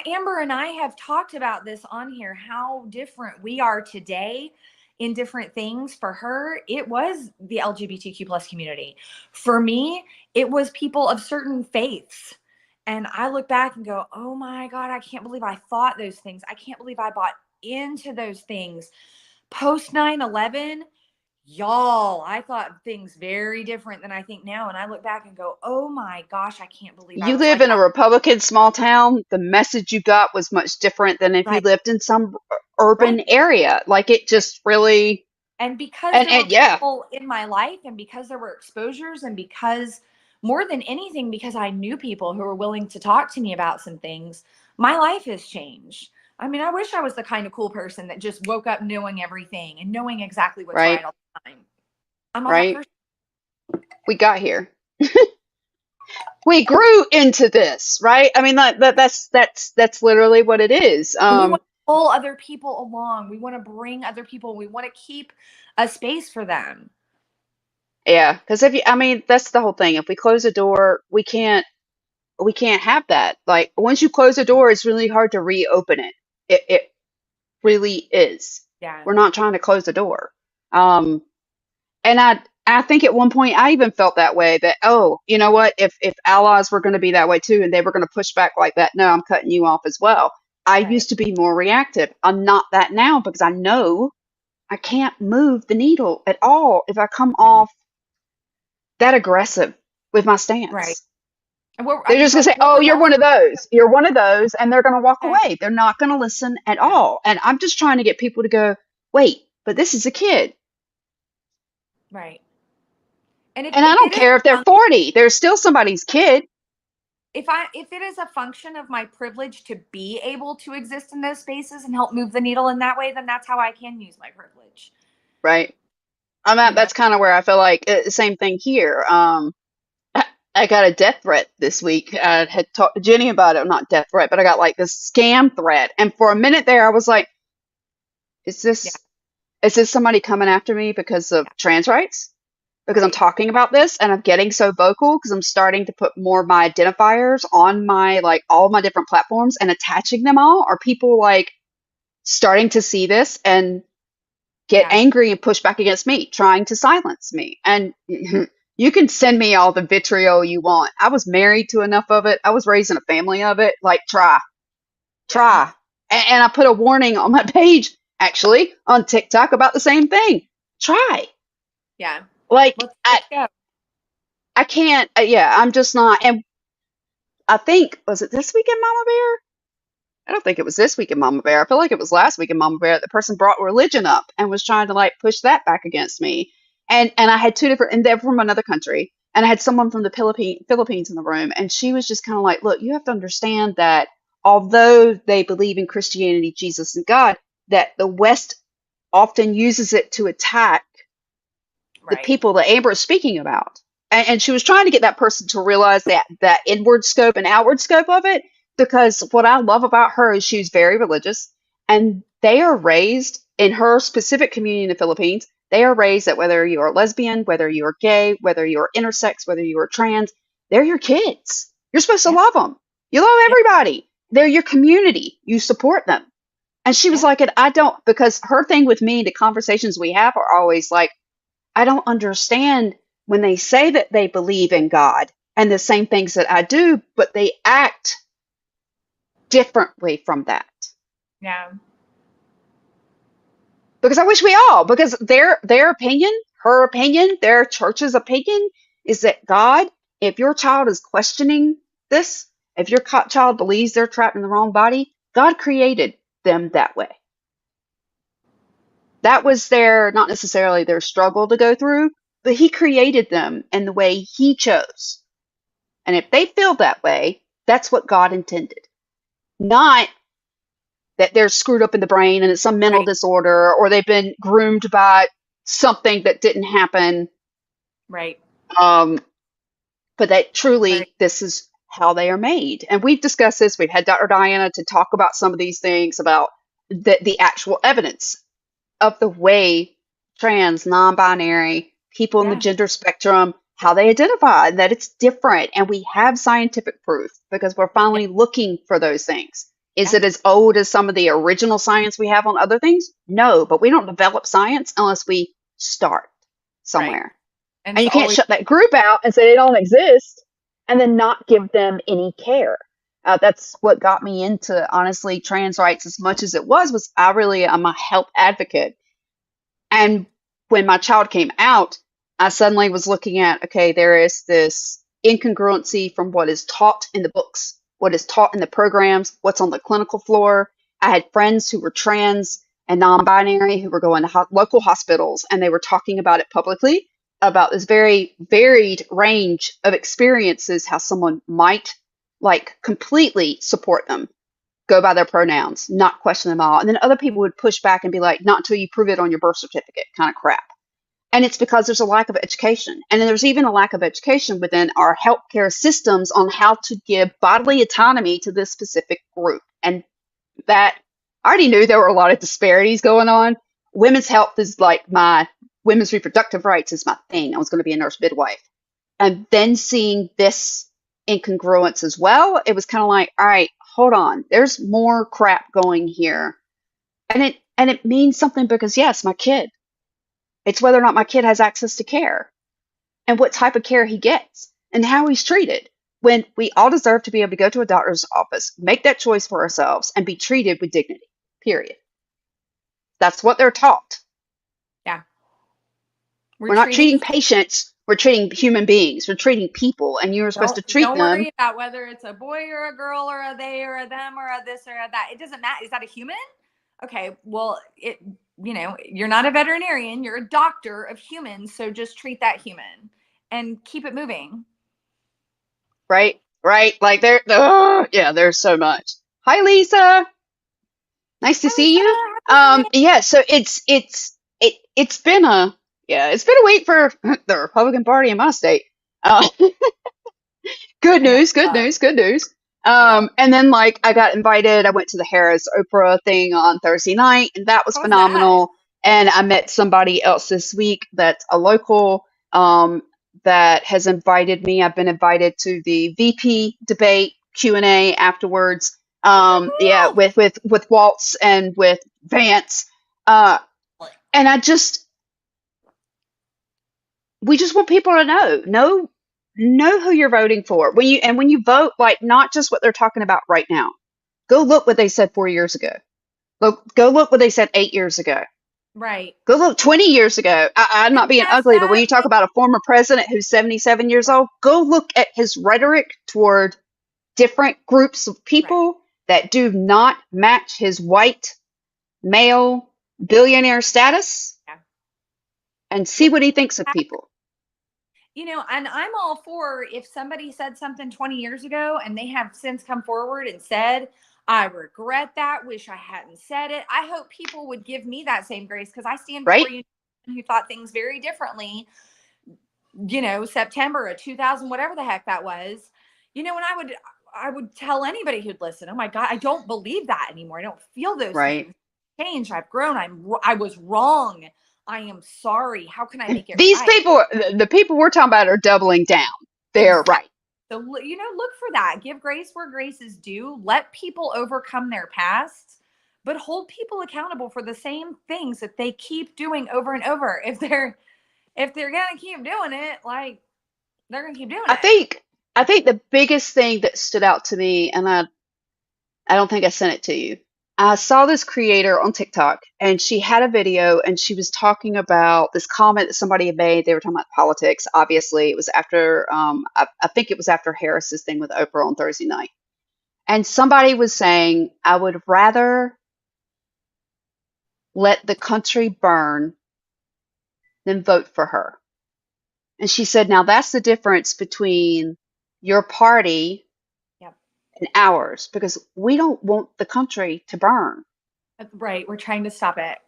Amber and I have talked about this on here, how different we are today in different things. For her, it was the LGBTQ plus community. For me, it was people of certain faiths. And I look back and go, oh my God, I can't believe I thought those things. I can't believe I bought into those things. Post 9/11, y'all, I thought things very different than I think now. And I look back and go, oh my gosh, I can't believe I You was live like in a that. Republican small town, the message you got was much different than if you Right. lived in some Right. urban area. Like it just really, And because there were and yeah, people in my life, and because there were exposures, and because more than anything, because I knew people who were willing to talk to me about some things, my life has changed. I mean, I wish I was the kind of cool person that just woke up knowing everything and knowing exactly what's right, right all the time. I'm not that right. person. We got here. We grew into this, right? I mean, that's literally what it is. And we want to pull other people along. We want to bring other people. We want to keep a space for them. Yeah, because if you, I mean, that's the whole thing. If we close a door, we can't have that. Like once you close a door, it's really hard to reopen it. It really is. Yeah. We're not trying to close the door. Um, and I think at one point I even felt that way that, oh, you know what, if allies were going to be that way too and they were going to push back like that, no, I'm cutting you off as well. I Right. used to be more reactive. I'm not that now because I know I can't move the needle at all if I come off that aggressive with my Right. stance. And what They're just going to say, what oh, we're you're one also of those. You're one of those. And they're going to walk okay. away. They're not going to listen at Yeah. all. And I'm just trying to get people to go, wait, but this is a kid. Right. And And I if don't it is care if they're 40, they're still somebody's kid. if it is a function of my privilege to be able to exist in those spaces and help move the needle in that way, then that's how I can use my privilege. Right. I'm You at, know. that's kind of where I feel like same thing here. I got a death threat this week. I had talked to Jenny about it. Not death threat, but I got like this scam threat. And for a minute there, I was like, is Yeah. this, is this somebody coming after me because of Yeah. trans rights? Because I'm Right. talking about this and I'm getting so vocal because I'm starting to put more of my identifiers on my, like all of my different platforms and attaching them all. Are people like starting to see this and get Yeah. angry and push back against me, trying to silence me? And you can send me all the vitriol you want. I was married to enough of it. I was raised in a family of it. Like, try, Yeah. try. And I put a warning on my page, actually, on TikTok about the same thing. Try. Yeah. Like, Let's go. I can't, yeah, I'm just not. And I think, was it this weekend, Mama Bear? I don't think it was this week in Mama Bear. I feel like it was last week in Mama Bear. The person brought religion up and was trying to like push that back against me. And I had two different, and they're from another country. And I had someone from the Philippines in the room, and she was just kind of like, "Look, you have to understand that although they believe in Christianity, Jesus, and God, that the West often uses it to attack the Right. people that Amber is speaking about." And she was trying to get that person to realize that inward scope and outward scope of it. Because what I love about her is she's very religious, and they are raised in her specific community in the Philippines. They are raised that whether you're a lesbian, whether you're gay, whether you're intersex, whether you're trans, they're your kids. You're supposed to Yeah. love them. You love Yeah. everybody. They're your community. You support them. And she was Yeah. like, and I don't, because her thing with me, the conversations we have are always like, I don't understand when they say that they believe in God and the same things that I do, but they act differently from that. Yeah. Because I wish we all, because their opinion, her opinion, their church's opinion is that God, if your child is questioning this, if your child believes they're trapped in the wrong body, God created them that way. That was their, not necessarily their struggle to go through, but he created them in the way he chose. And if they feel that way, that's what God intended. Not that they're screwed up in the brain and it's some mental Right. disorder or they've been groomed by something that didn't happen. Right. Um, but that Right. truly, this is how they are made. And we've discussed this. We've had Dr. Diana to talk about some of these things, about the actual evidence of the way trans, non-binary, people in the Yeah. gender spectrum, how they identify, and that it's different. And we have scientific proof because we're Yeah. finally looking for those things. Is Yeah. it as old as some of the original science we have on other things? No, but we don't develop science unless we start Right. somewhere. And And it's you can't always shut that group out and say they don't exist and then not give them any care. That's what got me into, honestly, trans rights as much as it was I really am a health advocate. And when my child came out, I suddenly was looking at, okay, there is this incongruency from what is taught in the books, what is taught in the programs, what's on the clinical floor. I had friends who were trans and non-binary who were going to local hospitals, and they were talking about it publicly, about this very varied range of experiences, how someone might like completely support them, go by their pronouns, not question them all. And then other people would push back and be like, not until you prove it on your birth certificate, kind of crap. And it's because there's a lack of education. And then there's even a lack of education within our healthcare systems on how to give bodily autonomy to this specific group. And that I already knew there were a lot of disparities going on. Women's health is like women's reproductive rights is my thing. I was going to be a nurse midwife. And then seeing this incongruence as well, it was kind of like, all right, hold on. There's more crap going here. And it means something because yes, my kid. It's whether or not my kid has access to care and what type of care he gets and how he's treated. When we all deserve to be able to go to a doctor's office, make that choice for ourselves, and be treated with dignity, period. That's what they're taught. Yeah. We're not treating patients, we're treating human beings. We're treating people, and you're supposed to treat them. Don't worry about whether it's a boy or a girl or a they or a them or a this or a that. It doesn't matter. Is that a human? Okay, well, you're not a veterinarian. You're a doctor of humans, so just treat that human and keep it moving. Right. Like there's so much. Hi, Lisa. Nice to see you. Yeah. So it's been a week for the Republican Party in my state. Good news. And then like I got invited. I went to the Harris Oprah thing on Thursday night, and that was phenomenal. And I met somebody else this week that's a local that has invited me. I've been invited to the VP debate Q&A afterwards. Yeah, with Waltz and with Vance. And we just want people to know who you're voting for. When you vote, like not just what they're talking about right now. Go look what they said 4 years ago. Go look what they said 8 years ago. Right. Go look 20 years ago. I'm not being ugly, but when you talk about a former president who's 77 years old, go look at his rhetoric toward different groups of people that do not match his white male billionaire status and see what he thinks of people. And I'm all for if somebody said something 20 years ago and they have since come forward and said, I regret that, wish I hadn't said it. I hope people would give me that same grace because I stand before you who thought things very differently, September of 2000, whatever the heck that was, and I would tell anybody who'd listen, oh my God, I don't believe that anymore. I don't feel those things. Changed. I've grown. I was wrong. I am sorry. How can I make it These people, the people we're talking about are doubling down. They're right. So, look for that. Give grace where grace is due. Let people overcome their past, but hold people accountable for the same things that they keep doing over and over. If they're going to keep doing it, like they're going to keep doing it. I think the biggest thing that stood out to me, and I don't think I sent it to you. I saw this creator on TikTok, and she had a video, and she was talking about this comment that somebody had made. They were talking about politics. Obviously, it was after, I think it was after Harris's thing with Oprah on Thursday night. And somebody was saying, I would rather let the country burn than vote for her. And she said, now that's the difference between your party and ours, because we don't want the country to burn. Right. We're trying to stop it.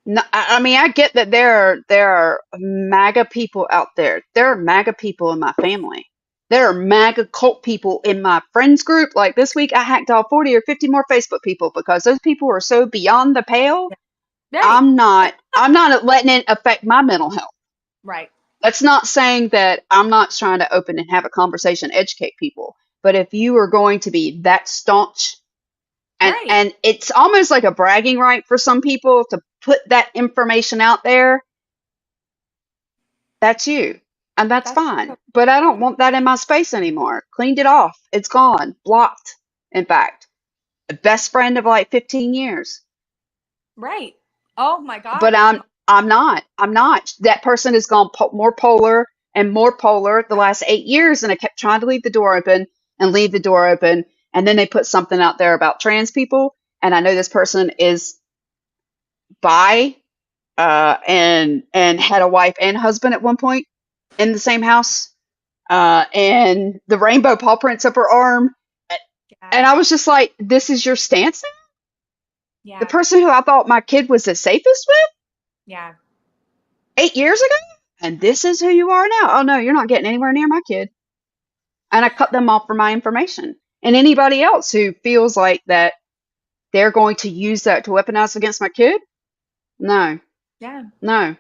No, I mean, I get that there are MAGA people out there. There are MAGA people in my family. There are MAGA cult people in my friends group. Like this week, I hacked all 40 or 50 more Facebook people because those people are so beyond the pale. Right. I'm not letting it affect my mental health. Right. That's not saying that I'm not trying to open and have a conversation, educate people. But if you are going to be that staunch, and it's almost like a bragging right for some people to put that information out there, that's you. And that's fine. Cool. But I don't want that in my space anymore. Cleaned it off. It's gone. Blocked, in fact. A best friend of like 15 years. Right. Oh my God. But I'm not. That person has gone more polar and more polar the last 8 years, and I kept trying to leave the door open and leave the door open, and then they put something out there about trans people, and I know this person is bi, and had a wife and husband at one point in the same house, and the rainbow paw prints up her arm, Yeah. and I was just like, "This is your stance now?" The Yeah. person who I thought my kid was the safest with Yeah. 8 years ago, and this is who you are now. Oh no, you're not getting anywhere near my kid. And I cut them off for my information. And anybody else who feels like that they're going to use that to weaponize against my kid, no, Yeah. no.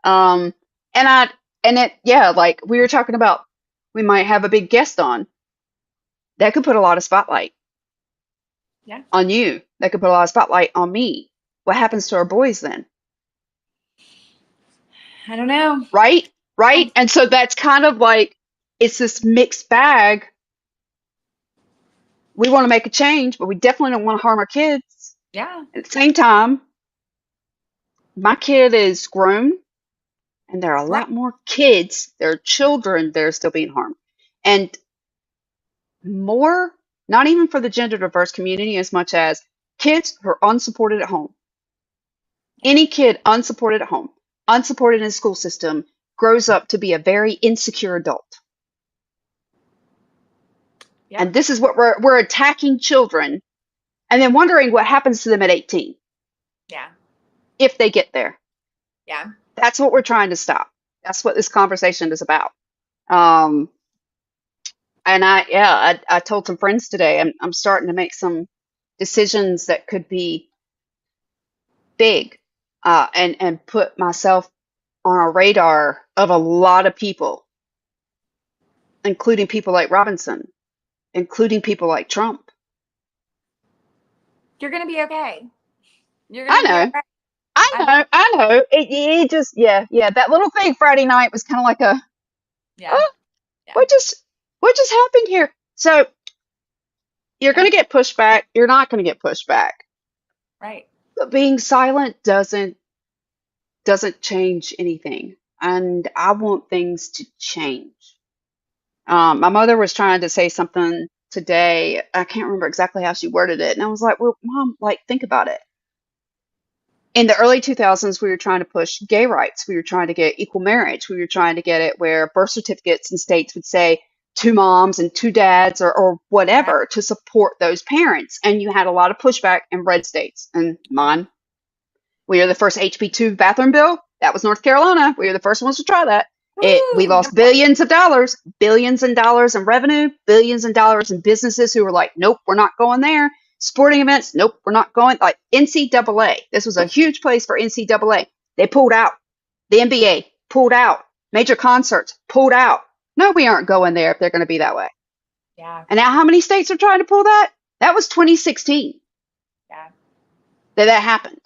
Um, and I, and it, yeah, like we were talking about, we might have a big guest on that could put a lot of spotlight Yeah. on you. That could put a lot of spotlight on me. What happens to our boys then? I don't know. Right? Right? I- And so that's kind of like, it's this mixed bag. We want to make a change, but we definitely don't want to harm our kids. Yeah. At the same time, my kid is grown, and there are a Right. lot more kids, there are children that are still being harmed. And more, not even for the gender diverse community as much as kids who are unsupported at home. Any kid unsupported at home, unsupported in the school system, grows up to be a very insecure adult. Yep. And this is what we're attacking children and then wondering what happens to them at 18 Yeah. if they get there. Yeah. That's what we're trying to stop. That's what this conversation is about. Um, and I told some friends today, I'm starting to make some decisions that could be big, and put myself on a radar of a lot of people, including people like Robinson, including people like Trump. You're gonna be okay. You're I gonna be know, okay. I know. It just, yeah. That little thing Friday night was kind of like a, Yeah. oh, Yeah. what just happened here? So you're Yeah. going to get pushed back. You're not going to get pushed back. Right. But being silent doesn't change anything. And I want things to change. My mother was trying to say something today. I can't remember exactly how she worded it. And I was like, well, Mom, like, think about it. In the early 2000s, we were trying to push gay rights. We were trying to get equal marriage. We were trying to get it where birth certificates in states would say two moms and two dads, or Right. whatever, to support those parents. And you had a lot of pushback in red states. And mine, we are the first HB2 bathroom bill. That was North Carolina. We were the first ones to try that. We Woo! lost billions of dollars, billions and dollars in revenue, billions and dollars in businesses who were like, nope, we're not going there. Sporting events, nope, we're not going. Like NCAA, this was a huge place for NCAA. They pulled out. The NBA pulled out. Major concerts pulled out. No, we aren't going there if they're going to be that way. Yeah. And now how many states are trying to pull that? That was 2016 Yeah. that happened.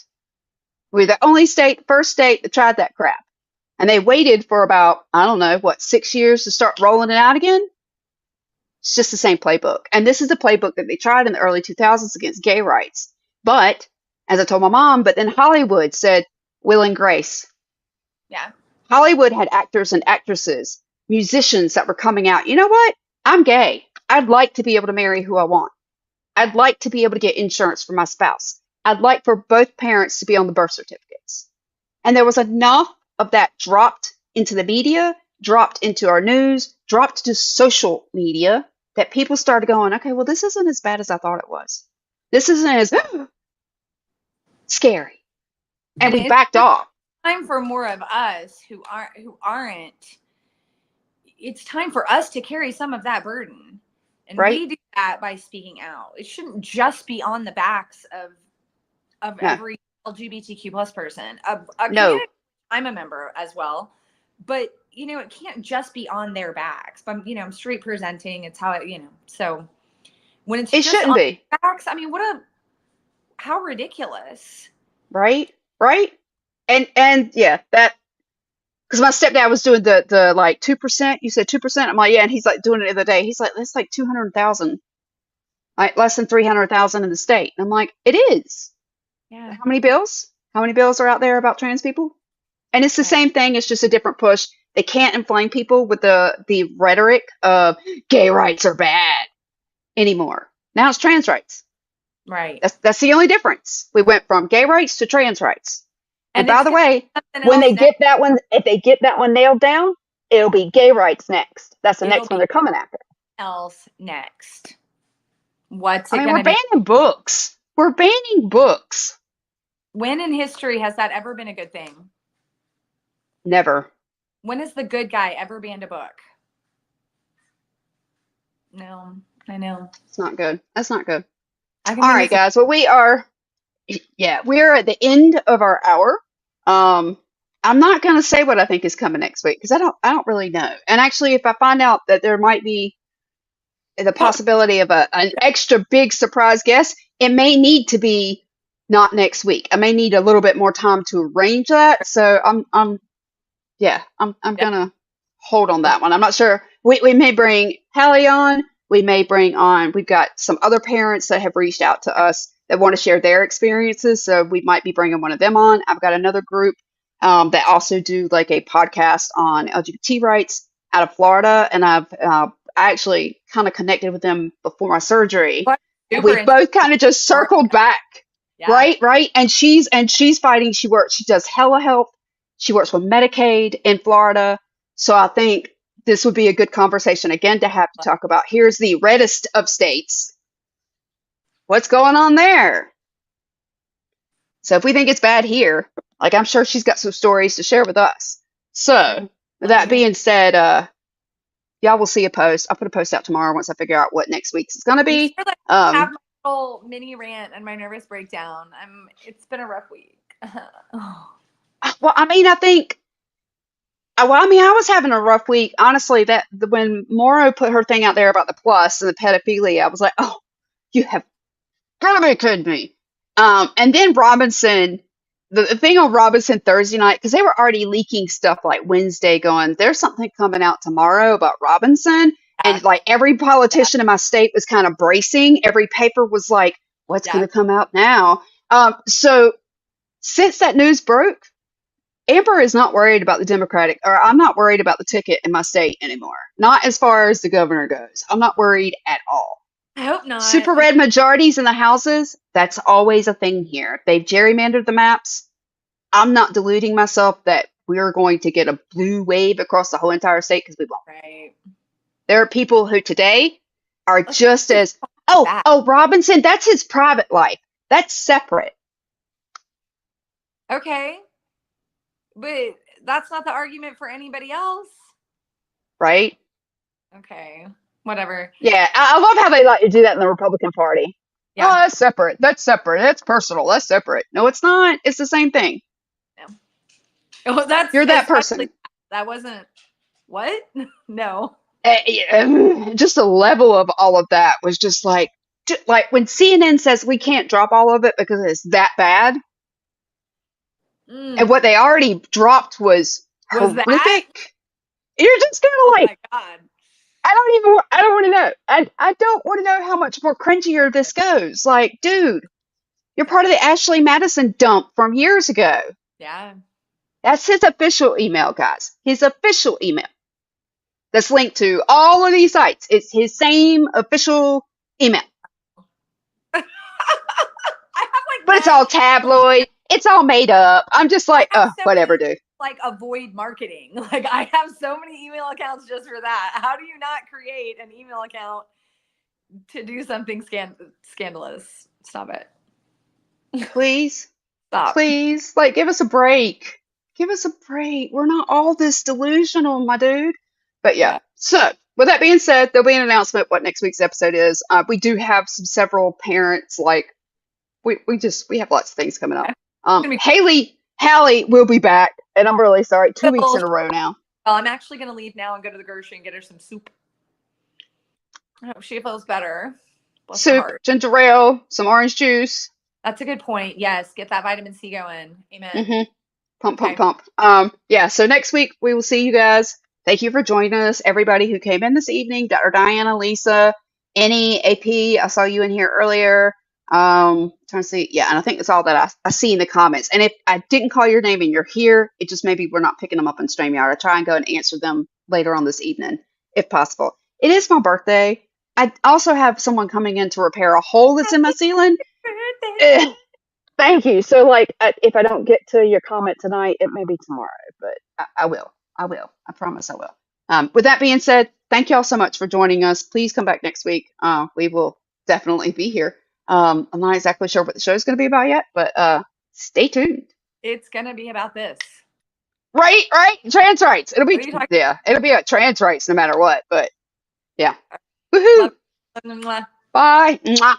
We're the only state, first state that tried that crap. And they waited for about, I don't know, 6 years to start rolling it out again? It's just the same playbook. And this is the playbook that they tried in the early 2000s against gay rights. But, as I told my mom, but then Hollywood said, Will and Grace. Yeah. Hollywood had actors and actresses, musicians that were coming out. You know what? I'm gay. I'd like to be able to marry who I want. I'd like to be able to get insurance for my spouse. I'd like for both parents to be on the birth certificates. And there was enough of that dropped into the media, dropped into our news, dropped to social media, that people started going, okay, well, this isn't as bad as I thought it was. This isn't as scary. And we it's backed off. time for more of us who aren't. It's time for us to carry some of that burden. And Right? we do that by speaking out. It shouldn't just be on the backs of No. every LGBTQ plus person. A No. community I'm a member as well. But it can't just be on their backs. But I'm straight presenting. It's how it, so when it's It just shouldn't on be. their backs, I mean, how ridiculous. Right? And yeah, that, because my stepdad was doing the like 2%. You said 2%. I'm like, yeah. And he's like doing it the other day. He's like, that's like 200,000, like less than 300,000 in the state. And I'm like, it is. Yeah. How many bills? How many bills are out there about trans people? And it's the Right. same thing. It's just a different push. They can't inflame people with the rhetoric of gay rights are bad anymore. Now it's trans rights. Right. That's the only difference. We went from gay rights to trans rights. And And by it's the gonna way, be something when else they next. get that one, if they get that one nailed down, it'll be gay rights next. That's the It'll next one be they're coming after. else next. What's I it mean, gonna we're be? banning books. We're banning books. When in history has that ever been a good thing? Never. When has the good guy ever banned a book? No, I know. It's not good. That's not good. I can All think right, of some. guys. Well, we're at the end of our hour. I'm not going to say what I think is coming next week because I don't really know. And actually, if I find out that there might be the possibility of an extra big surprise guest, it may need to be not next week. I may need a little bit more time to arrange that. So I'm Yeah. gonna hold on that one. I'm not sure. We may bring Hallie on. We may bring on. We've got some other parents that have reached out to us that want to share their experiences. So we might be bringing one of them on. I've got another group that also do like a podcast on LGBT rights out of Florida, and I actually kind of connected with them before my surgery, What? and we Superintendent. both kind of just circled back. Yeah. Right. And she's fighting. She does telehealth. She works with Medicaid in Florida. So I think this would be a good conversation again to have to talk about. Here's the reddest of states. What's going on there? So if we think it's bad here, like I'm sure she's got some stories to share with us. So with that being said, y'all will see a post. I'll put a post out tomorrow once I figure out what next week's is gonna Thanks be. for have my little mini rant and my nervous breakdown. It's been a rough week. Well, I mean, I was having a rough week. Honestly, when Morrow put her thing out there about the plus and the pedophilia, I was like, oh, you have got to be kidding me. And then Robinson, the thing on Robinson Thursday night, because they were already leaking stuff like Wednesday going, there's something coming out tomorrow about Robinson. And like every politician in my state was kind of bracing. Every paper was like, what's going to come out now? So since that news broke, Amber is not worried about the Democratic, or I'm not worried about the ticket in my state anymore. Not as far as the governor goes. I'm not worried at all. I hope not. Super red majorities in the houses, that's always a thing here. They've gerrymandered the maps. I'm not deluding myself that we're going to get a blue wave across the whole entire state because we won't. Right. There are people who today are just as, Robinson, that's his private life. That's separate. Okay. But that's not the argument for anybody else. Right? Okay. Whatever. Yeah, I love how they like to do that in the Republican Party. Yeah. Oh, that's separate. That's separate. That's personal. That's separate. No, it's not. It's the same thing. No. Oh, You're that person. That wasn't what? No. Just the level of all of that was just like when CNN says we can't drop all of it because it's that bad. And what they already dropped was horrific. That? You're just kind of like, my God. I don't want to know. I don't want to know how much more cringier this goes. Like, dude, you're part of the Ashley Madison dump from years ago. Yeah. That's his official email, guys. His official email. That's linked to all of these sites. It's his same official email. I have but it's all tabloid. It's all made up. I'm just like, whatever, dude. Like avoid marketing. Like I have so many email accounts just for that. How do you not create an email account to do something scandalous? Stop it. Please. Stop. Please. Like, give us a break. Give us a break. We're not all this delusional, my dude. But yeah. So with that being said, there'll be an announcement what next week's episode is. We do have several parents, like we have lots of things coming up. Hallie will be back, and I'm really sorry. 2 weeks in a row now. Well, I'm actually going to leave now and go to the grocery and get her some soup. I hope she feels better. Bless soup, ginger ale, some orange juice. That's a good point. Yes, get that vitamin C going. Amen. Mm-hmm. Pump. Yeah, so next week we will see you guys. Thank you for joining us, everybody who came in this evening. Dr. Diana, Lisa, Annie, AP, I saw you in here earlier. Trying to see. Yeah, and I think that's all that I see in the comments. And if I didn't call your name and you're here, it just maybe we're not picking them up on StreamYard. I'll try and go and answer them later on this evening, if possible. It is my birthday. I also have someone coming in to repair a hole that's in my ceiling. Birthday. Thank you. So, like, if I don't get to your comment tonight, it may be tomorrow. But I will. I will. I promise I will. With that being said, thank y'all so much for joining us. Please come back next week. We will definitely be here. I'm not exactly sure what the show is going to be about yet, but stay tuned. It's gonna be about this. Right, trans rights. It'll What are be you talking it'll be about trans rights no matter what. But yeah, about? woohoo! Love- Bye. Mwah.